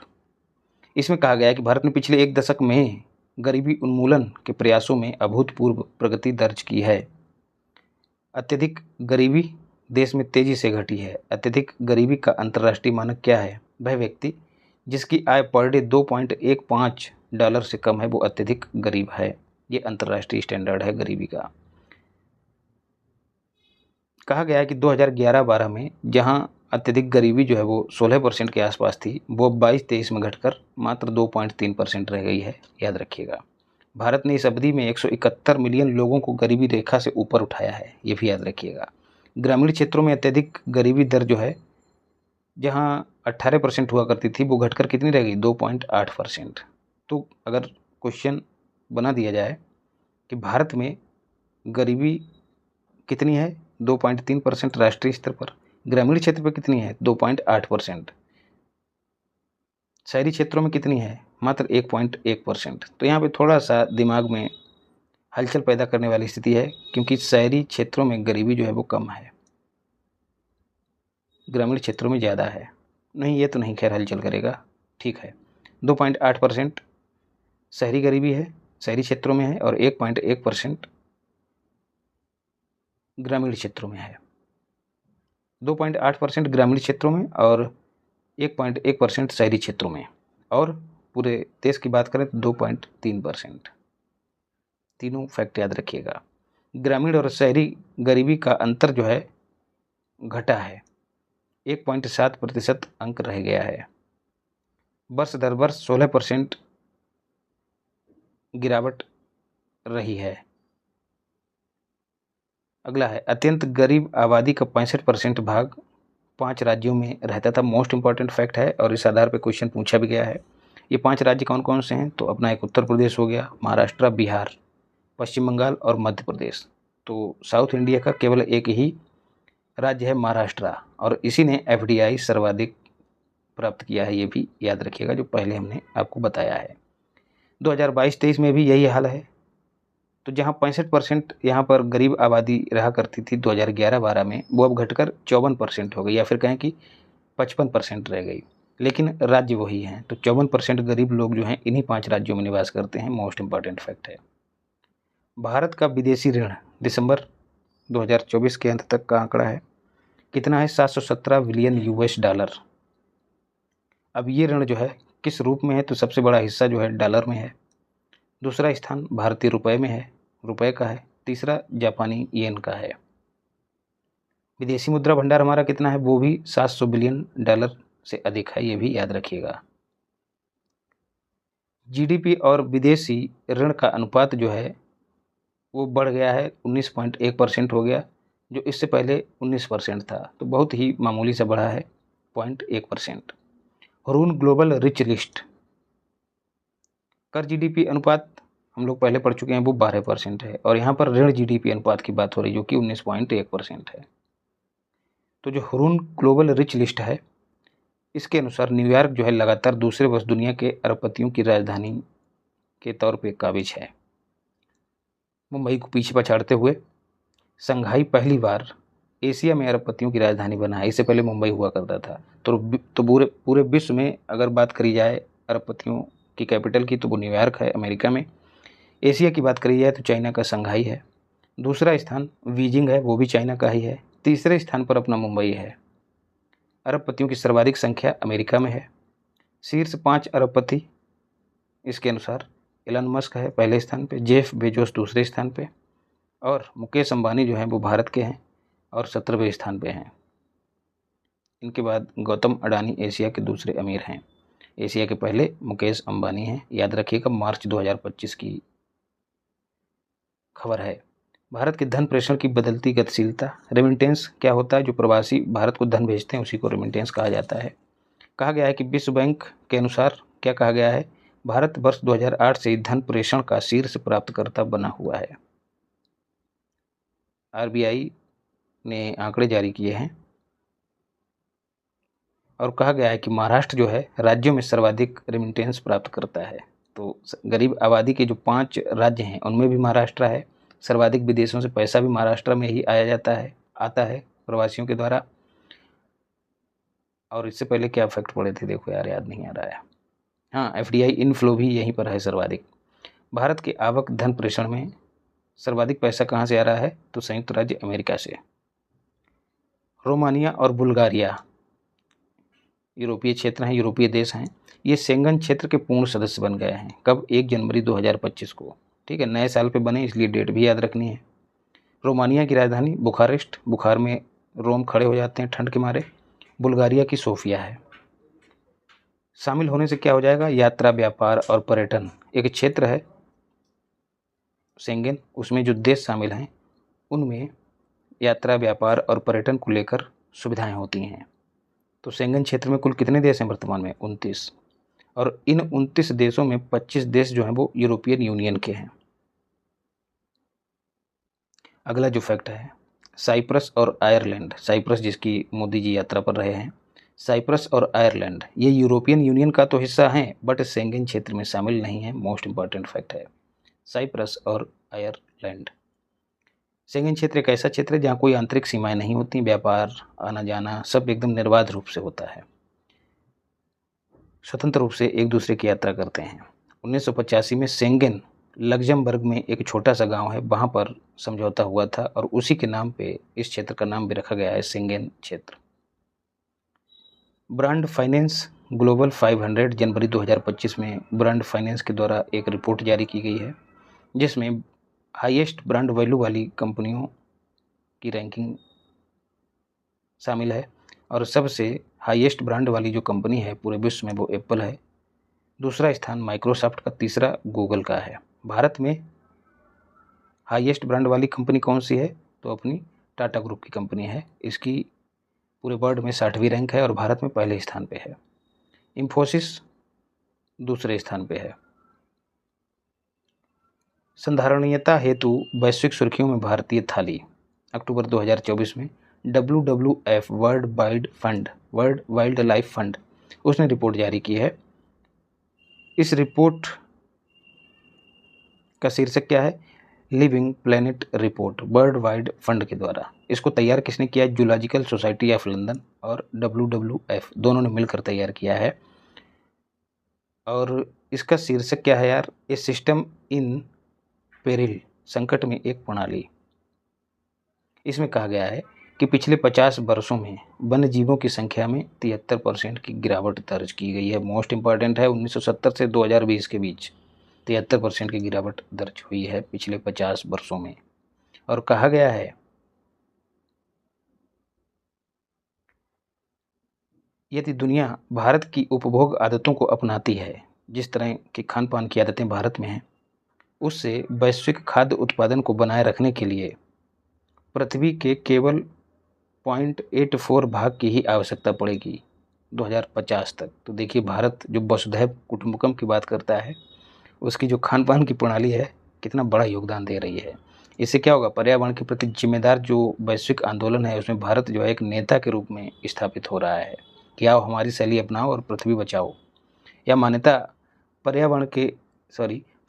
इसमें कहा गया है कि भारत ने पिछले एक दशक में गरीबी उन्मूलन के प्रयासों में अभूतपूर्व प्रगति दर्ज की है। अत्यधिक गरीबी देश में तेजी से घटी है। अत्यधिक गरीबी का अंतर्राष्ट्रीय मानक क्या है, वह व्यक्ति जिसकी आय पर डे $2.15 से कम है वो अत्यधिक गरीब है। ये अंतर्राष्ट्रीय स्टैंडर्ड है गरीबी का। कहा गया है कि 2011-12 में जहां अत्यधिक गरीबी जो है वो 16% के आसपास थी, वो 22-23 में घटकर मात्र 2.3% रह गई है। याद रखिएगा, भारत ने इस अवधि में 171 मिलियन लोगों को गरीबी रेखा से ऊपर उठाया है, ये भी याद रखिएगा। ग्रामीण क्षेत्रों में अत्यधिक गरीबी दर जो है जहां 18% हुआ करती थी वो घटकर कितनी रह गई, 2.8%। तो अगर क्वेश्चन बना दिया जाए कि भारत में गरीबी कितनी है, 2.3% राष्ट्रीय स्तर पर, ग्रामीण क्षेत्र पर कितनी है, 2.8%, शहरी क्षेत्रों में कितनी है, मात्र 1.1%। तो यहाँ पे थोड़ा सा दिमाग में हलचल पैदा करने वाली स्थिति है, क्योंकि शहरी क्षेत्रों में गरीबी जो है वो कम है, ग्रामीण क्षेत्रों में ज़्यादा है। नहीं, ये तो नहीं खैर हलचल करेगा। ठीक है, 2.8% शहरी गरीबी है, शहरी क्षेत्रों में है, और 1.1% ग्रामीण क्षेत्रों में है। 2.8% ग्रामीण क्षेत्रों में और 1.1% शहरी क्षेत्रों में, और पूरे देश की बात करें तो 2.3%। तीनों फैक्ट याद रखिएगा। ग्रामीण और शहरी गरीबी का अंतर जो है घटा है, 1.7% अंक रह गया है। वर्ष दर वर्ष 16% गिरावट रही है। अगला है अत्यंत गरीब आबादी का 65% भाग 5 राज्यों में रहता था। मोस्ट इंपॉर्टेंट फैक्ट है और इस आधार पर क्वेश्चन पूछा भी गया है। ये 5 राज्य कौन कौन से हैं, तो अपना एक उत्तर प्रदेश हो गया, महाराष्ट्र, बिहार, पश्चिम बंगाल और मध्य प्रदेश। तो साउथ इंडिया का केवल एक ही राज्य है महाराष्ट्र, और इसी ने FDI सर्वाधिक प्राप्त किया है, ये भी याद रखिएगा, जो पहले हमने आपको बताया है। 2022-23 में भी यही हाल है। तो जहां 65% यहाँ पर गरीब आबादी रहा करती थी 2011-12 में, वो अब घटकर 54% हो गई, या फिर कहें कि 55% रह गई, लेकिन राज्य वही हैं। तो 54% गरीब लोग जो हैं इन्हीं 5 राज्यों में निवास करते हैं। मोस्ट इंपॉर्टेंट फैक्ट है। भारत का विदेशी ऋण दिसंबर 2024 के अंत तक का आंकड़ा है, कितना है, $717 बिलियन। अब ये ऋण जो है किस रूप में है, तो सबसे बड़ा हिस्सा जो है डॉलर में है, दूसरा स्थान भारतीय रुपए में है, रुपए का है, तीसरा जापानी येन का है। विदेशी मुद्रा भंडार हमारा कितना है, वो भी $700 बिलियन से अधिक है, ये भी याद रखिएगा। GDP और विदेशी ऋण का अनुपात जो है वो बढ़ गया है, 19.1% हो गया, जो इससे पहले 19% था। तो बहुत ही मामूली सा बढ़ा है, 0.1%। रून ग्लोबल रिच लिस्ट कर GDP अनुपात हम लोग पहले पढ़ चुके हैं, वो 12% है, और यहाँ पर ऋण GDP अनुपात की बात हो रही है, जो कि 19.1% है। तो जो रून ग्लोबल रिच लिस्ट है, इसके अनुसार न्यूयॉर्क जो है लगातार दूसरे वर्ष दुनिया के अरबपतियों की राजधानी के तौर पे काबिज है, मुंबई को पीछे पछाड़ते हुए। संघाई पहली बार एशिया में अरबपतियों की राजधानी बना है, इससे पहले मुंबई हुआ करता था। तो पूरे विश्व में अगर बात करी जाए अरबपतियों की कैपिटल की, तो वो न्यूयॉर्क है अमेरिका में। एशिया की बात करी जाए तो चाइना का संघाई है, दूसरा स्थान बीजिंग है, वो भी चाइना का ही है, तीसरे स्थान पर अपना मुंबई है। अरबपतियों की सर्वाधिक संख्या अमेरिका में है। शीर्ष 5 अरबपति इसके अनुसार एलन मस्क है पहले स्थान पे, जेफ बेजोस दूसरे स्थान पे, और मुकेश अंबानी जो हैं वो भारत के हैं और 17वें स्थान पे हैं। इनके बाद गौतम अडानी एशिया के दूसरे अमीर हैं। एशिया के पहले मुकेश अंबानी हैं, याद रखिएगा, मार्च 2025 की खबर है। भारत के धन प्रेषण की बदलती गतिशीलता, रेमिटेंस क्या होता है, जो प्रवासी भारत को धन भेजते हैं उसी को रेमिटेंस कहा जाता है। कहा गया है कि विश्व बैंक के अनुसार क्या कहा गया है, भारत वर्ष 2008 से धन प्रेषण का शीर्ष प्राप्तकर्ता बना हुआ है। आरबीआई ने आंकड़े जारी किए हैं और कहा गया है कि महाराष्ट्र जो है राज्यों में सर्वाधिक रेमिटेंस प्राप्त करता है। तो गरीब आबादी के जो 5 राज्य हैं उनमें भी महाराष्ट्र है। सर्वाधिक विदेशों से पैसा भी महाराष्ट्र में ही आता है प्रवासियों के द्वारा। और इससे पहले क्या फैक्ट पड़े थे, देखो यार याद नहीं आ रहा है। हाँ, एफडीआई इनफ्लो भी यहीं पर है सर्वाधिक। भारत के आवक धन प्रेषण में सर्वाधिक पैसा कहाँ से आ रहा है, तो संयुक्त राज्य अमेरिका से। रोमानिया और बुल्गारिया यूरोपीय क्षेत्र हैं, यूरोपीय देश हैं। ये शेंगन क्षेत्र के पूर्ण सदस्य बन गए हैं। कब? 1 जनवरी 2025 को। ठीक है, नए साल पे बने, इसलिए डेट भी याद रखनी है। रोमानिया की राजधानी बुखारेस्ट, बुखार में रोम खड़े हो जाते हैं ठंड के मारे। बुल्गारिया की सोफिया है। शामिल होने से क्या हो जाएगा? यात्रा, व्यापार और पर्यटन एक क्षेत्र है शेंगन, उसमें जो देश शामिल हैं उनमें यात्रा, व्यापार और पर्यटन को लेकर सुविधाएं होती हैं। तो शेंगन क्षेत्र में कुल कितने देश हैं वर्तमान में? 29। और इन 29 देशों में 25 देश जो हैं वो यूरोपियन यूनियन के हैं। अगला जो फैक्ट है, साइप्रस और आयरलैंड। साइप्रस जिसकी मोदी जी यात्रा पर रहे हैं, साइप्रस और आयरलैंड ये यूरोपियन यूनियन का तो हिस्सा हैं बट शेंगन क्षेत्र में शामिल नहीं है। मोस्ट इंपॉर्टेंट फैक्ट है साइप्रस और आयरलैंड। शेंगन क्षेत्र एक ऐसा क्षेत्र है जहाँ कोई आंतरिक सीमाएं नहीं होती, व्यापार, आना जाना सब एकदम निर्बाध रूप से होता है। स्वतंत्र रूप से एक दूसरे की यात्रा करते हैं। 1985 में शेंगन लग्जमबर्ग में एक छोटा सा गांव है, वहाँ पर समझौता हुआ था और उसी के नाम पे इस क्षेत्र का नाम भी रखा गया है शेंगन क्षेत्र। ब्रांड फाइनेंस ग्लोबल 500 जनवरी 2025 में ब्रांड फाइनेंस के द्वारा एक रिपोर्ट जारी की गई है जिसमें हाईएस्ट ब्रांड वैल्यू वाली कंपनियों की रैंकिंग शामिल है और सबसे हाईएस्ट ब्रांड वाली जो कंपनी है पूरे विश्व में वो एप्पल है। दूसरा स्थान माइक्रोसॉफ्ट का, तीसरा गूगल का है। भारत में हाईएस्ट ब्रांड वाली कंपनी कौन सी है, तो अपनी टाटा ग्रुप की कंपनी है। इसकी पूरे वर्ल्ड में 60वीं रैंक है और भारत में पहले स्थान पे है। इंफोसिस दूसरे स्थान पे है। संधारणीयता हेतु वैश्विक सुर्खियों में भारतीय थाली। अक्टूबर 2024 में WWF world wild life fund उसने रिपोर्ट जारी की है। इस रिपोर्ट का शीर्षक क्या है? Living planet report, world wide fund के द्वारा। इसको तैयार किसने किया? जूलॉजिकल सोसाइटी ऑफ लंदन और WWF दोनों ने मिलकर तैयार किया है। और इसका शीर्षक क्या है यार? ए सिस्टम इन पेरिल, संकट में एक प्रणाली। इसमें कहा गया है कि पिछले 50 वर्षों में वन्य जीवों की संख्या में 73% की गिरावट दर्ज की गई है। मोस्ट इंपॉर्टेंट है, 1970 से 2020 के बीच 73% की गिरावट दर्ज हुई है पिछले 50 वर्षों में। और कहा गया है यदि दुनिया भारत की उपभोग आदतों को अपनाती है, जिस तरह की खान पान की आदतें भारत में हैं, उससे वैश्विक खाद्य उत्पादन को बनाए रखने के लिए पृथ्वी के केवल 0.84 भाग की ही आवश्यकता पड़ेगी 2050 तक। तो देखिए भारत जो वसुधैव कुटुंबकम की बात करता है, उसकी जो खान पान की प्रणाली है कितना बड़ा योगदान दे रही है। इससे क्या होगा? पर्यावरण के प्रति जिम्मेदार जो वैश्विक आंदोलन है उसमें भारत जो है एक नेता के रूप में स्थापित हो रहा है कि आओ हमारी शैली अपनाओ और पृथ्वी बचाओ। यह मान्यता पर्यावरण के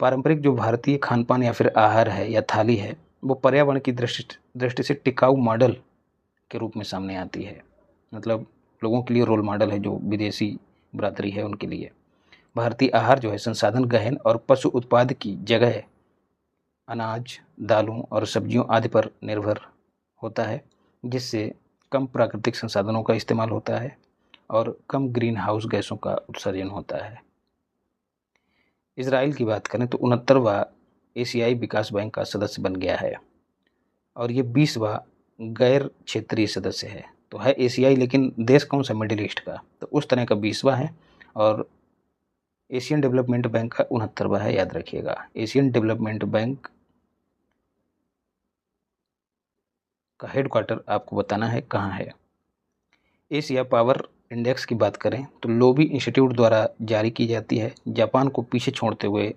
पारंपरिक जो भारतीय खान पान या फिर आहार है या थाली है वो पर्यावरण की दृष्टि से टिकाऊ मॉडल के रूप में सामने आती है। मतलब लोगों के लिए रोल मॉडल है, जो विदेशी बरादरी है उनके लिए। भारतीय आहार जो है संसाधन गहन और पशु उत्पाद की जगह अनाज, दालों और सब्जियों आदि पर निर्भर होता है, जिससे कम प्राकृतिक संसाधनों का इस्तेमाल होता है और कम ग्रीन हाउस गैसों का उत्सर्जन होता है। इजराइल की बात करें तो 69वां एशियाई विकास बैंक का सदस्य बन गया है और ये 20वां गैर क्षेत्रीय सदस्य है। तो है एशियाई लेकिन देश कौन सा? मिडिल ईस्ट का। तो उस तरह का 20वां है। और एशियन डेवलपमेंट बैंक का 69वां है, याद रखिएगा। एशियन डेवलपमेंट बैंक का हेडक्वार्टर आपको बताना है कहाँ है। एशिया पावर इंडेक्स की बात करें तो लोबी इंस्टीट्यूट द्वारा जारी की जाती है। जापान को पीछे छोड़ते हुए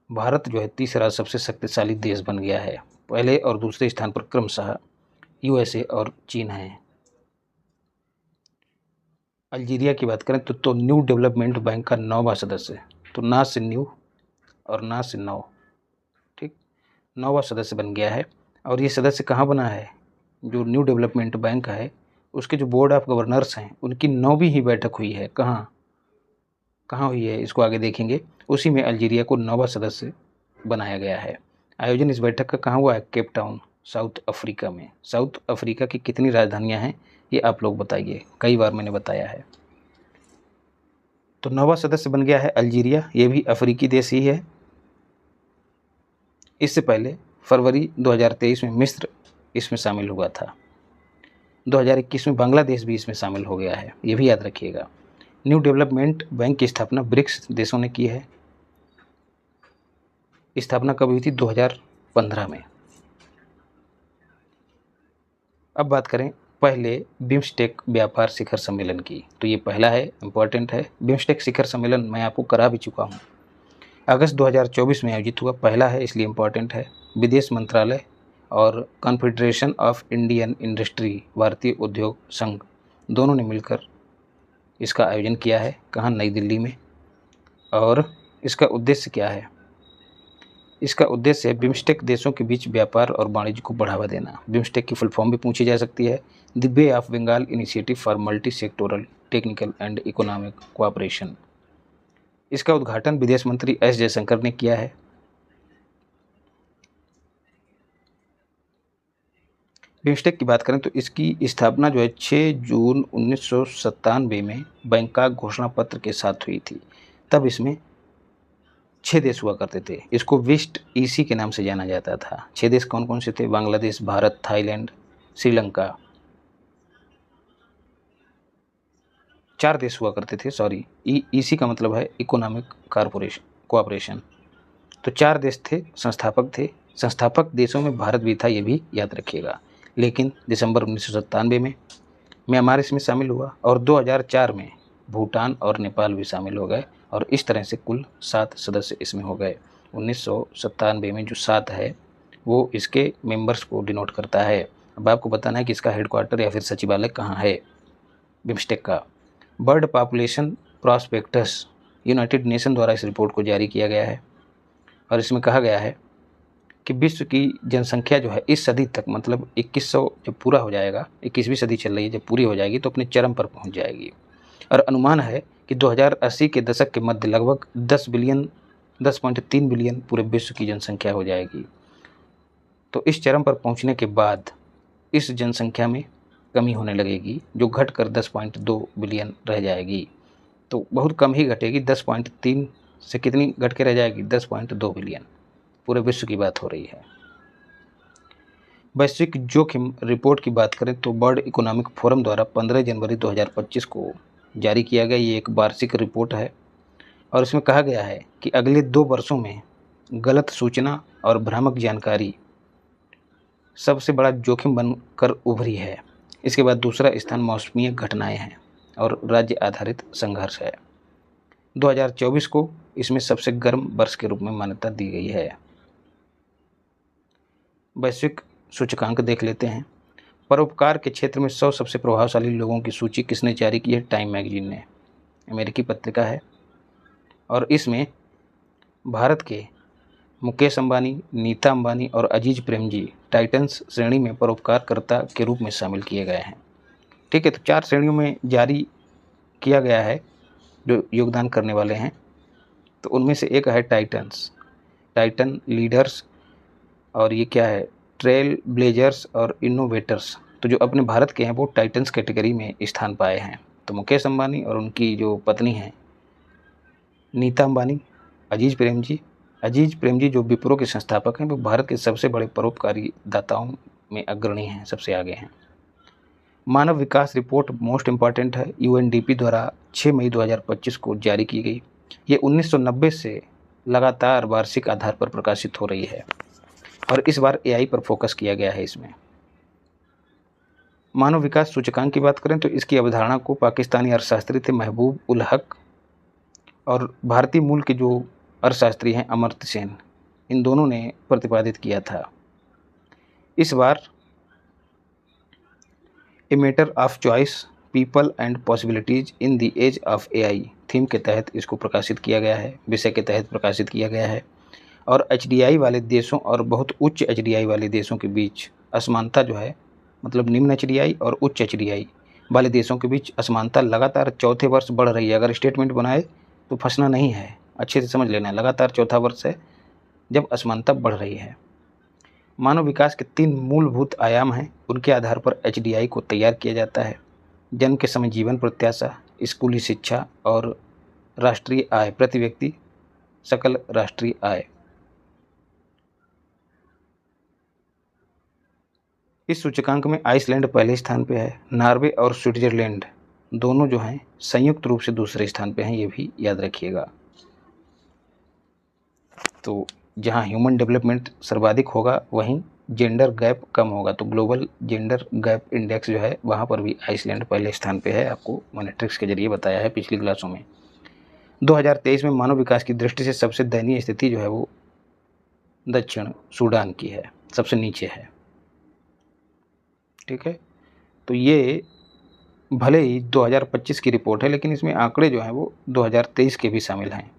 भारत जो है तीसरा सबसे शक्तिशाली देश बन गया है। पहले और दूसरे स्थान पर क्रमशः यूएसए और चीन हैं। अल्जीरिया की बात करें तो न्यू डेवलपमेंट बैंक का 9वां सदस्य, तो ना से न्यू और ना से 9, ठीक, 9वां सदस्य बन गया है। और ये सदस्य कहाँ बना है? जो न्यू डेवलपमेंट बैंक है उसके जो बोर्ड ऑफ गवर्नर्स हैं उनकी 9वीं ही बैठक हुई है। कहाँ कहाँ हुई है इसको आगे देखेंगे। उसी में अल्जीरिया को 9वां सदस्य बनाया गया है। आयोजन इस बैठक का कहाँ हुआ है? केप टाउन, साउथ अफ्रीका में। साउथ अफ्रीका की कितनी राजधानियाँ हैं ये आप लोग बताइए, कई बार मैंने बताया है। तो 9वां सदस्य बन गया है अल्जीरिया, ये भी अफ्रीकी देश ही है। इससे पहले फरवरी 2023 में मिस्र इसमें शामिल हुआ था। 2021 में बांग्लादेश भी इसमें शामिल हो गया है, ये भी याद रखिएगा। न्यू डेवलपमेंट बैंक की स्थापना ब्रिक्स देशों ने की है। स्थापना कब हुई थी? 2015 में। अब बात करें पहले बिम्स्टेक व्यापार शिखर सम्मेलन की, तो ये पहला है, इम्पोर्टेंट है। बिम्स्टेक शिखर सम्मेलन मैं आपको करा भी चुका हूँ, अगस्त 2024 में आयोजित हुआ, पहला है इसलिए इम्पोर्टेंट है। विदेश मंत्रालय और कॉन्फेडरेशन ऑफ इंडियन इंडस्ट्री, भारतीय उद्योग संघ, दोनों ने मिलकर इसका आयोजन किया है। कहाँ? नई दिल्ली में। और इसका उद्देश्य क्या है? इसका उद्देश्य है बिम्स्टेक देशों के बीच व्यापार और वाणिज्य को बढ़ावा देना। बिम्स्टेक की फुल फॉर्म भी पूछी जा सकती है, the bay of Bengal initiative for multi sectoral technical and economic cooperation. इसका उद्घाटन विदेश मंत्री एस जयशंकर ने किया है। बिम्स्टेक की बात करें तो इसकी स्थापना जो है 6 जून 1997 में बैंकॉक घोषणा पत्र के साथ हुई थी। तब इसमें 6 देश हुआ करते थे। इसको वेस्ट ईसी के नाम से जाना जाता था। 6 देश कौन कौन से थे? बांग्लादेश, भारत, थाईलैंड, श्रीलंका। 4 देश हुआ करते थे, सॉरी, ईसी का मतलब है इकोनॉमिक कॉरपोरेशन कोऑपरेशन। तो 4 देश थे, संस्थापक थे। संस्थापक देशों में भारत भी था, ये भी याद रखिएगा। लेकिन दिसंबर 1997 में म्यांमार इसमें शामिल हुआ और 2004 में भूटान और नेपाल भी शामिल हो गए और इस तरह से कुल 7 सदस्य इसमें हो गए। 1997 में जो 7 है वो इसके मेंबर्स को डिनोट करता है। अब आपको बताना है कि इसका हेडक्वार्टर या फिर सचिवालय कहाँ है बिम्स्टेक का। Bird population prospectus United nation द्वारा इस रिपोर्ट को जारी किया गया है और इसमें कहा गया है कि विश्व की जनसंख्या जो है इस सदी तक, मतलब 2100 जब पूरा हो जाएगा, 21वीं सदी चल रही है, जब पूरी हो जाएगी तो अपने चरम पर पहुंच जाएगी। और अनुमान है कि 2080 के दशक के मध्य लगभग 10.3 बिलियन पूरे विश्व की जनसंख्या हो जाएगी। तो इस चरम पर पहुंचने के बाद इस जनसंख्या में कमी होने लगेगी, जो घटकर 10.2 बिलियन रह जाएगी। तो बहुत कम ही घटेगी, 10.3 से कितनी घट के रह जाएगी? 10.2 बिलियन। पूरे विश्व की बात हो रही है। वैश्विक जोखिम रिपोर्ट की बात करें तो वर्ल्ड इकोनॉमिक फोरम द्वारा 15 जनवरी 2025 को जारी किया गया ये एक वार्षिक रिपोर्ट है और इसमें कहा गया है कि अगले 2 वर्षों में गलत सूचना और भ्रामक जानकारी सबसे बड़ा जोखिम बनकर उभरी है। इसके बाद दूसरा स्थान मौसमी घटनाएं हैं और राज्य आधारित संघर्ष है। 2024 को इसमें सबसे गर्म वर्ष के रूप में मान्यता दी गई है। वैश्विक सूचकांक देख लेते हैं। परोपकार के क्षेत्र में 100 सबसे प्रभावशाली लोगों की सूची किसने जारी की है? टाइम मैगजीन ने, अमेरिकी पत्रिका है और इसमें भारत के मुकेश अंबानी, नीता अंबानी और अजीज प्रेमजी टाइटन्स श्रेणी में परोपकारकर्ता के रूप में शामिल किए गए हैं। ठीक है, तो 4 श्रेणियों में जारी किया गया है जो योगदान करने वाले हैं। तो उनमें से एक है टाइटन्स, टाइटन लीडर्स, और ये क्या है? ट्रेल ब्लेजर्स और इनोवेटर्स। तो जो अपने भारत के हैं वो टाइटन्स कैटेगरी में स्थान पाए हैं। तो मुकेश अंबानी और उनकी जो पत्नी हैं नीता अंबानी, अजीज प्रेमजी जो विप्रो के संस्थापक हैं, वो भारत के सबसे बड़े परोपकारी दाताओं में अग्रणी हैं, सबसे आगे हैं। मानव विकास रिपोर्ट मोस्ट इम्पॉर्टेंट है, यूएनडीपी द्वारा 6 मई 2025 को जारी की गई। ये 1990 से लगातार वार्षिक आधार पर प्रकाशित हो रही है और इस बार एआई पर फोकस किया गया है इसमें। मानव विकास सूचकांक की बात करें तो इसकी अवधारणा को पाकिस्तानी अर्थशास्त्री थे महबूब उल हक और भारतीय मूल के जो अर्थशास्त्री हैं अमर्त्य सेन, इन दोनों ने प्रतिपादित किया था। इस बार a matter of choice people and possibilities in the age of AI theme के तहत इसको प्रकाशित किया गया है, विषय के तहत प्रकाशित किया गया है। और एचडीआई वाले देशों और बहुत उच्च एचडीआई वाले देशों के बीच असमानता जो है, मतलब निम्न एचडीआई और उच्च एचडीआई वाले देशों के बीच असमानता लगातार चौथे वर्ष बढ़ रही है। अगर स्टेटमेंट बनाए तो फंसना नहीं है, अच्छे से समझ लेना है। लगातार चौथा वर्ष है जब असमानता बढ़ रही है। मानव विकास के 3 मूलभूत आयाम हैं, उनके आधार पर एचडीआई को तैयार किया जाता है। जन्म के समय जीवन प्रत्याशा, स्कूली शिक्षा और राष्ट्रीय आय, प्रति व्यक्ति सकल राष्ट्रीय आय। इस सूचकांक में आइसलैंड पहले स्थान पे है। नॉर्वे और स्विट्जरलैंड दोनों जो हैं संयुक्त रूप से दूसरे स्थान पे हैं, ये भी याद रखिएगा। तो जहां ह्यूमन डेवलपमेंट सर्वाधिक होगा वहीं जेंडर गैप कम होगा। तो ग्लोबल जेंडर गैप इंडेक्स जो है वहाँ पर भी आइसलैंड पहले स्थान पे है, आपको मैंने ट्रिक्स के जरिए बताया है पिछली क्लासों में। 2023 में मानव विकास की दृष्टि से सबसे दयनीय स्थिति जो है वो दक्षिण सूडान की है, सबसे नीचे है। ठीक है, तो ये भले ही 2025 की रिपोर्ट है लेकिन इसमें आंकड़े जो हैं वो 2023 के भी शामिल हैं।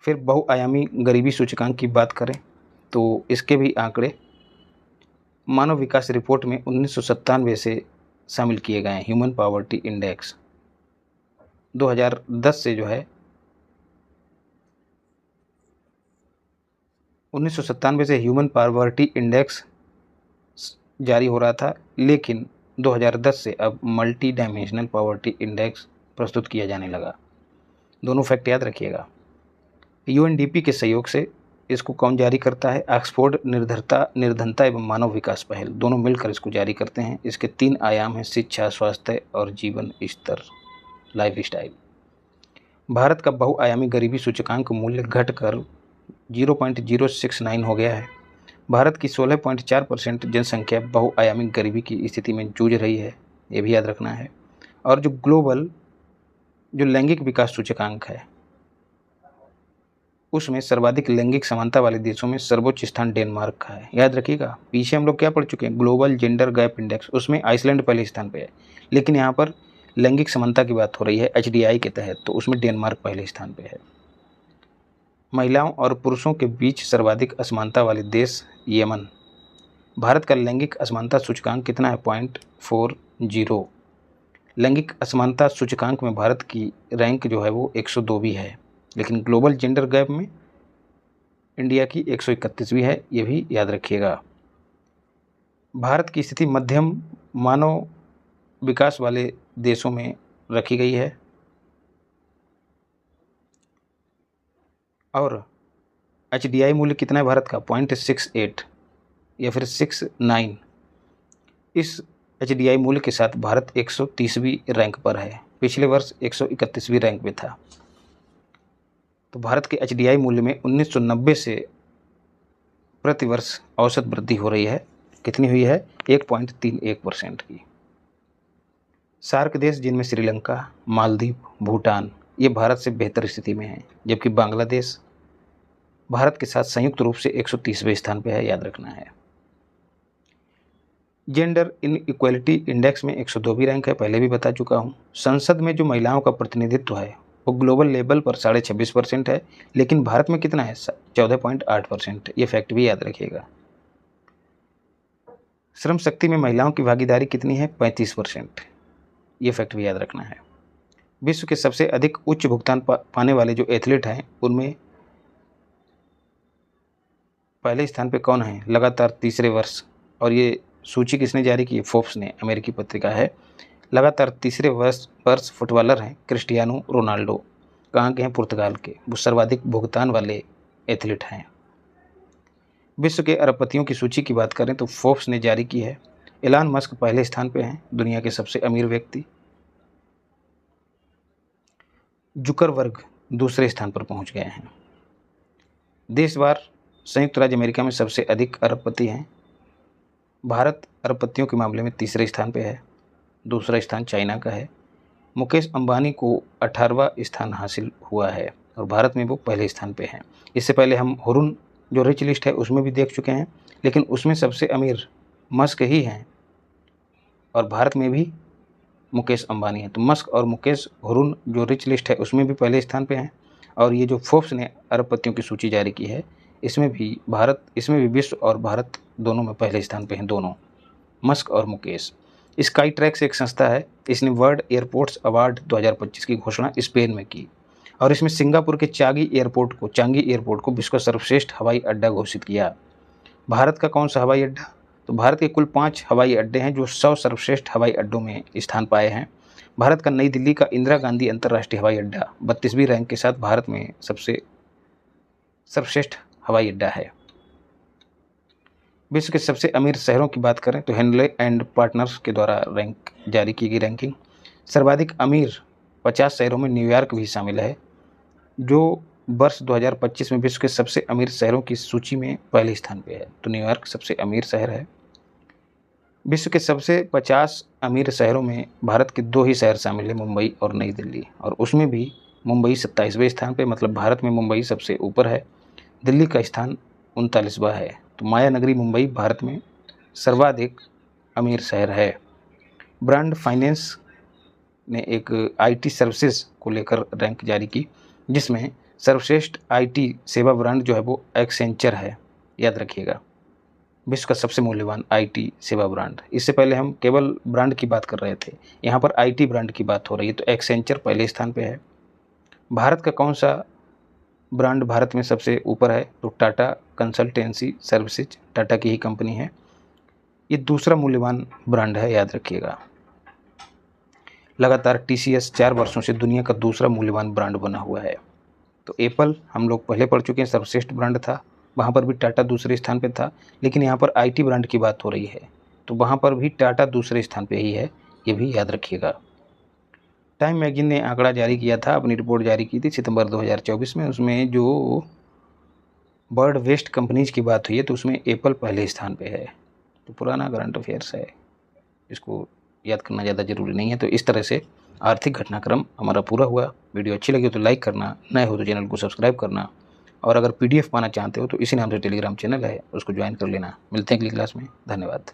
फिर बहुआयामी गरीबी सूचकांक की बात करें तो इसके भी आंकड़े मानव विकास रिपोर्ट में 1997 से शामिल किए गए हैं। ह्यूमन पॉवर्टी इंडेक्स 2010 से जो है 1997 से ह्यूमन पॉवर्टी इंडेक्स जारी हो रहा था, लेकिन 2010 से अब मल्टी डायमेंशनल पॉवर्टी इंडेक्स प्रस्तुत किया जाने लगा। दोनों फैक्ट याद रखिएगा। यूएनडीपी के सहयोग से इसको कौन जारी करता है? ऑक्सफोर्ड निर्धनता एवं मानव विकास पहल, दोनों मिलकर इसको जारी करते हैं। इसके 3 आयाम हैं, शिक्षा, स्वास्थ्य और जीवन स्तर, लाइफ स्टाइल। भारत का बहुआयामी गरीबी सूचकांक मूल्य घटकर 0.069 हो गया है। भारत की 16.4% जनसंख्या बहुआयामी गरीबी की स्थिति में जूझ रही है, ये भी याद रखना है। और जो ग्लोबल जो लैंगिक विकास सूचकांक है उसमें सर्वाधिक लैंगिक समानता वाले देशों में सर्वोच्च स्थान डेनमार्क का है, याद रखिएगा। पीछे हम लोग क्या पढ़ चुके हैं, ग्लोबल जेंडर गैप इंडेक्स, उसमें आइसलैंड पहले स्थान पे है, लेकिन यहाँ पर लैंगिक समानता की बात हो रही है एचडीआई के तहत, तो उसमें डेनमार्क पहले स्थान पे है। महिलाओं और पुरुषों के बीच सर्वाधिक असमानता वाले देश यमन। भारत का लैंगिक असमानता सूचकांक कितना है? 0.40। लैंगिक असमानता सूचकांक में भारत की रैंक जो है वो 102वीं है, लेकिन ग्लोबल जेंडर गैप में इंडिया की 131वीं है, ये भी याद रखिएगा। भारत की स्थिति मध्यम मानव विकास वाले देशों में रखी गई है और एचडीआई मूल्य कितना है भारत का? 0.68 या फिर 69। इस एचडीआई मूल्य के साथ भारत 130वीं रैंक पर है, पिछले वर्ष 131वीं रैंक पे था। तो भारत के एचडीआई मूल्य में 1990 से प्रति वर्ष औसत वृद्धि हो रही है। कितनी हुई है? 1.31% की। सार्क देश जिनमें श्रीलंका, मालदीव, भूटान ये भारत से बेहतर स्थिति में हैं, जबकि बांग्लादेश भारत के साथ संयुक्त रूप से 130वें स्थान पर है, याद रखना है। जेंडर इन इक्वलिटी इंडेक्स में 102वीं रैंक है, पहले भी बता चुका हूँ। संसद में जो महिलाओं का प्रतिनिधित्व है वो ग्लोबल लेवल पर 26.5% है, लेकिन भारत में कितना है? 14.8%। ये फैक्ट भी याद रखिएगा। श्रम शक्ति में महिलाओं की भागीदारी कितनी है? 35%। ये फैक्ट भी याद रखना है। विश्व के सबसे अधिक उच्च भुगतान पाने वाले जो एथलीट हैं उनमें पहले स्थान पे कौन है लगातार तीसरे वर्ष? और ये सूची किसने जारी की? फोर्ब्स ने, अमेरिकी पत्रिका है। लगातार तीसरे वर्ष फुटबॉलर हैं क्रिस्टियानो रोनाल्डो। कहाँ के हैं? पुर्तगाल के। वो सर्वाधिक भुगतान वाले एथलीट हैं। विश्व के अरबपतियों की सूची की बात करें तो फोर्ब्स ने जारी की है। एलन मस्क पहले स्थान पे हैं, दुनिया के सबसे अमीर व्यक्ति। जुकरबर्ग दूसरे स्थान पर पहुंच गए हैं। देशवार संयुक्त राज्य अमेरिका में सबसे अधिक अरबपति हैं। भारत अरबपतियों के मामले में तीसरे स्थान पे है, दूसरा स्थान चाइना का है। मुकेश अंबानी को 18वां स्थान हासिल हुआ है और भारत में वो पहले स्थान पे हैं। इससे पहले हम हुरुन जो रिच लिस्ट है उसमें भी देख चुके हैं, लेकिन उसमें सबसे अमीर मस्क ही हैं और भारत में भी मुकेश अंबानी है। तो मस्क और मुकेश हुरुन जो रिच लिस्ट है उसमें भी पहले स्थान पे हैं और ये जो फोर्ब्स ने अरबपतियों की सूची जारी की है इसमें भी विश्व और भारत दोनों में पहले स्थान पे हैं, दोनों मस्क और मुकेश। स्काई ट्रैक्स एक संस्था है, इसने वर्ल्ड एयरपोर्ट्स अवार्ड 2025 की घोषणा स्पेन में की और इसमें सिंगापुर के चांगी एयरपोर्ट को विश्व का सर्वश्रेष्ठ हवाई अड्डा घोषित किया। भारत का कौन सा हवाई अड्डा? तो भारत के कुल 5 हवाई अड्डे हैं जो 100 सर्वश्रेष्ठ हवाई अड्डों में स्थान पाए हैं। भारत का नई दिल्ली का इंदिरा गांधी अंतर्राष्ट्रीय हवाई अड्डा 32वीं रैंक के साथ भारत में सबसे सर्वश्रेष्ठ हवाई अड्डा है। विश्व के सबसे अमीर शहरों की बात करें तो हेनले एंड पार्टनर्स के द्वारा जारी की गई रैंकिंग, सर्वाधिक अमीर 50 शहरों में न्यूयॉर्क भी शामिल है, जो वर्ष 2025 में विश्व के सबसे अमीर शहरों की सूची में पहले स्थान पे है। तो न्यूयॉर्क सबसे अमीर शहर है। विश्व के सबसे 50 अमीर शहरों में भारत के 2 ही शहर शामिल हैं, मुंबई और नई दिल्ली, और उसमें भी मुंबई 27वें स्थान पे, मतलब भारत में मुंबई सबसे ऊपर है, दिल्ली का स्थान 39वां है। तो माया नगरी मुंबई भारत में सर्वाधिक अमीर शहर है। ब्रांड फाइनेंस ने एक आईटी सर्विसेज को लेकर रैंक जारी की, जिसमें सर्वश्रेष्ठ आईटी सेवा ब्रांड जो है वो एक्सेंचर है, याद रखिएगा, विश्व का सबसे मूल्यवान आईटी सेवा ब्रांड। इससे पहले हम केवल ब्रांड की बात कर रहे थे, यहाँ पर आईटी ब्रांड की बात हो रही है, तो एक्सेंचर पहले स्थान पे है। भारत का कौन सा ब्रांड भारत में सबसे ऊपर है? तो टाटा कंसल्टेंसी सर्विसेज, टाटा की ही कंपनी है, ये दूसरा मूल्यवान ब्रांड है, याद रखिएगा। लगातार टीसीएस 4 वर्षों से दुनिया का दूसरा मूल्यवान ब्रांड बना हुआ है। तो एप्पल हम लोग पहले पढ़ चुके हैं, सर्वश्रेष्ठ ब्रांड था, वहाँ पर भी टाटा दूसरे स्थान पे था, लेकिन यहाँ पर आईटी ब्रांड की बात हो रही है तो वहाँ पर भी टाटा दूसरे स्थान पे ही है, ये भी याद रखिएगा। टाइम मैगजीन ने आंकड़ा जारी किया था, अपनी रिपोर्ट जारी की थी सितंबर 2024 में, उसमें जो बर्ड वेस्ट कंपनीज की बात हुई है तो उसमें एप्पल पहले स्थान पे है। तो पुराना करंट अफेयर्स है, इसको याद करना ज़्यादा ज़रूरी नहीं है। तो इस तरह से आर्थिक घटनाक्रम हमारा पूरा हुआ। वीडियो अच्छी लगी हो तो लाइक करना, नए हो तो चैनल को सब्सक्राइब करना, और अगर पीडीएफ पाना चाहते हो तो इसी नाम से टेलीग्राम चैनल है, उसको ज्वाइन कर लेना। मिलते हैं अगली क्लास में, धन्यवाद।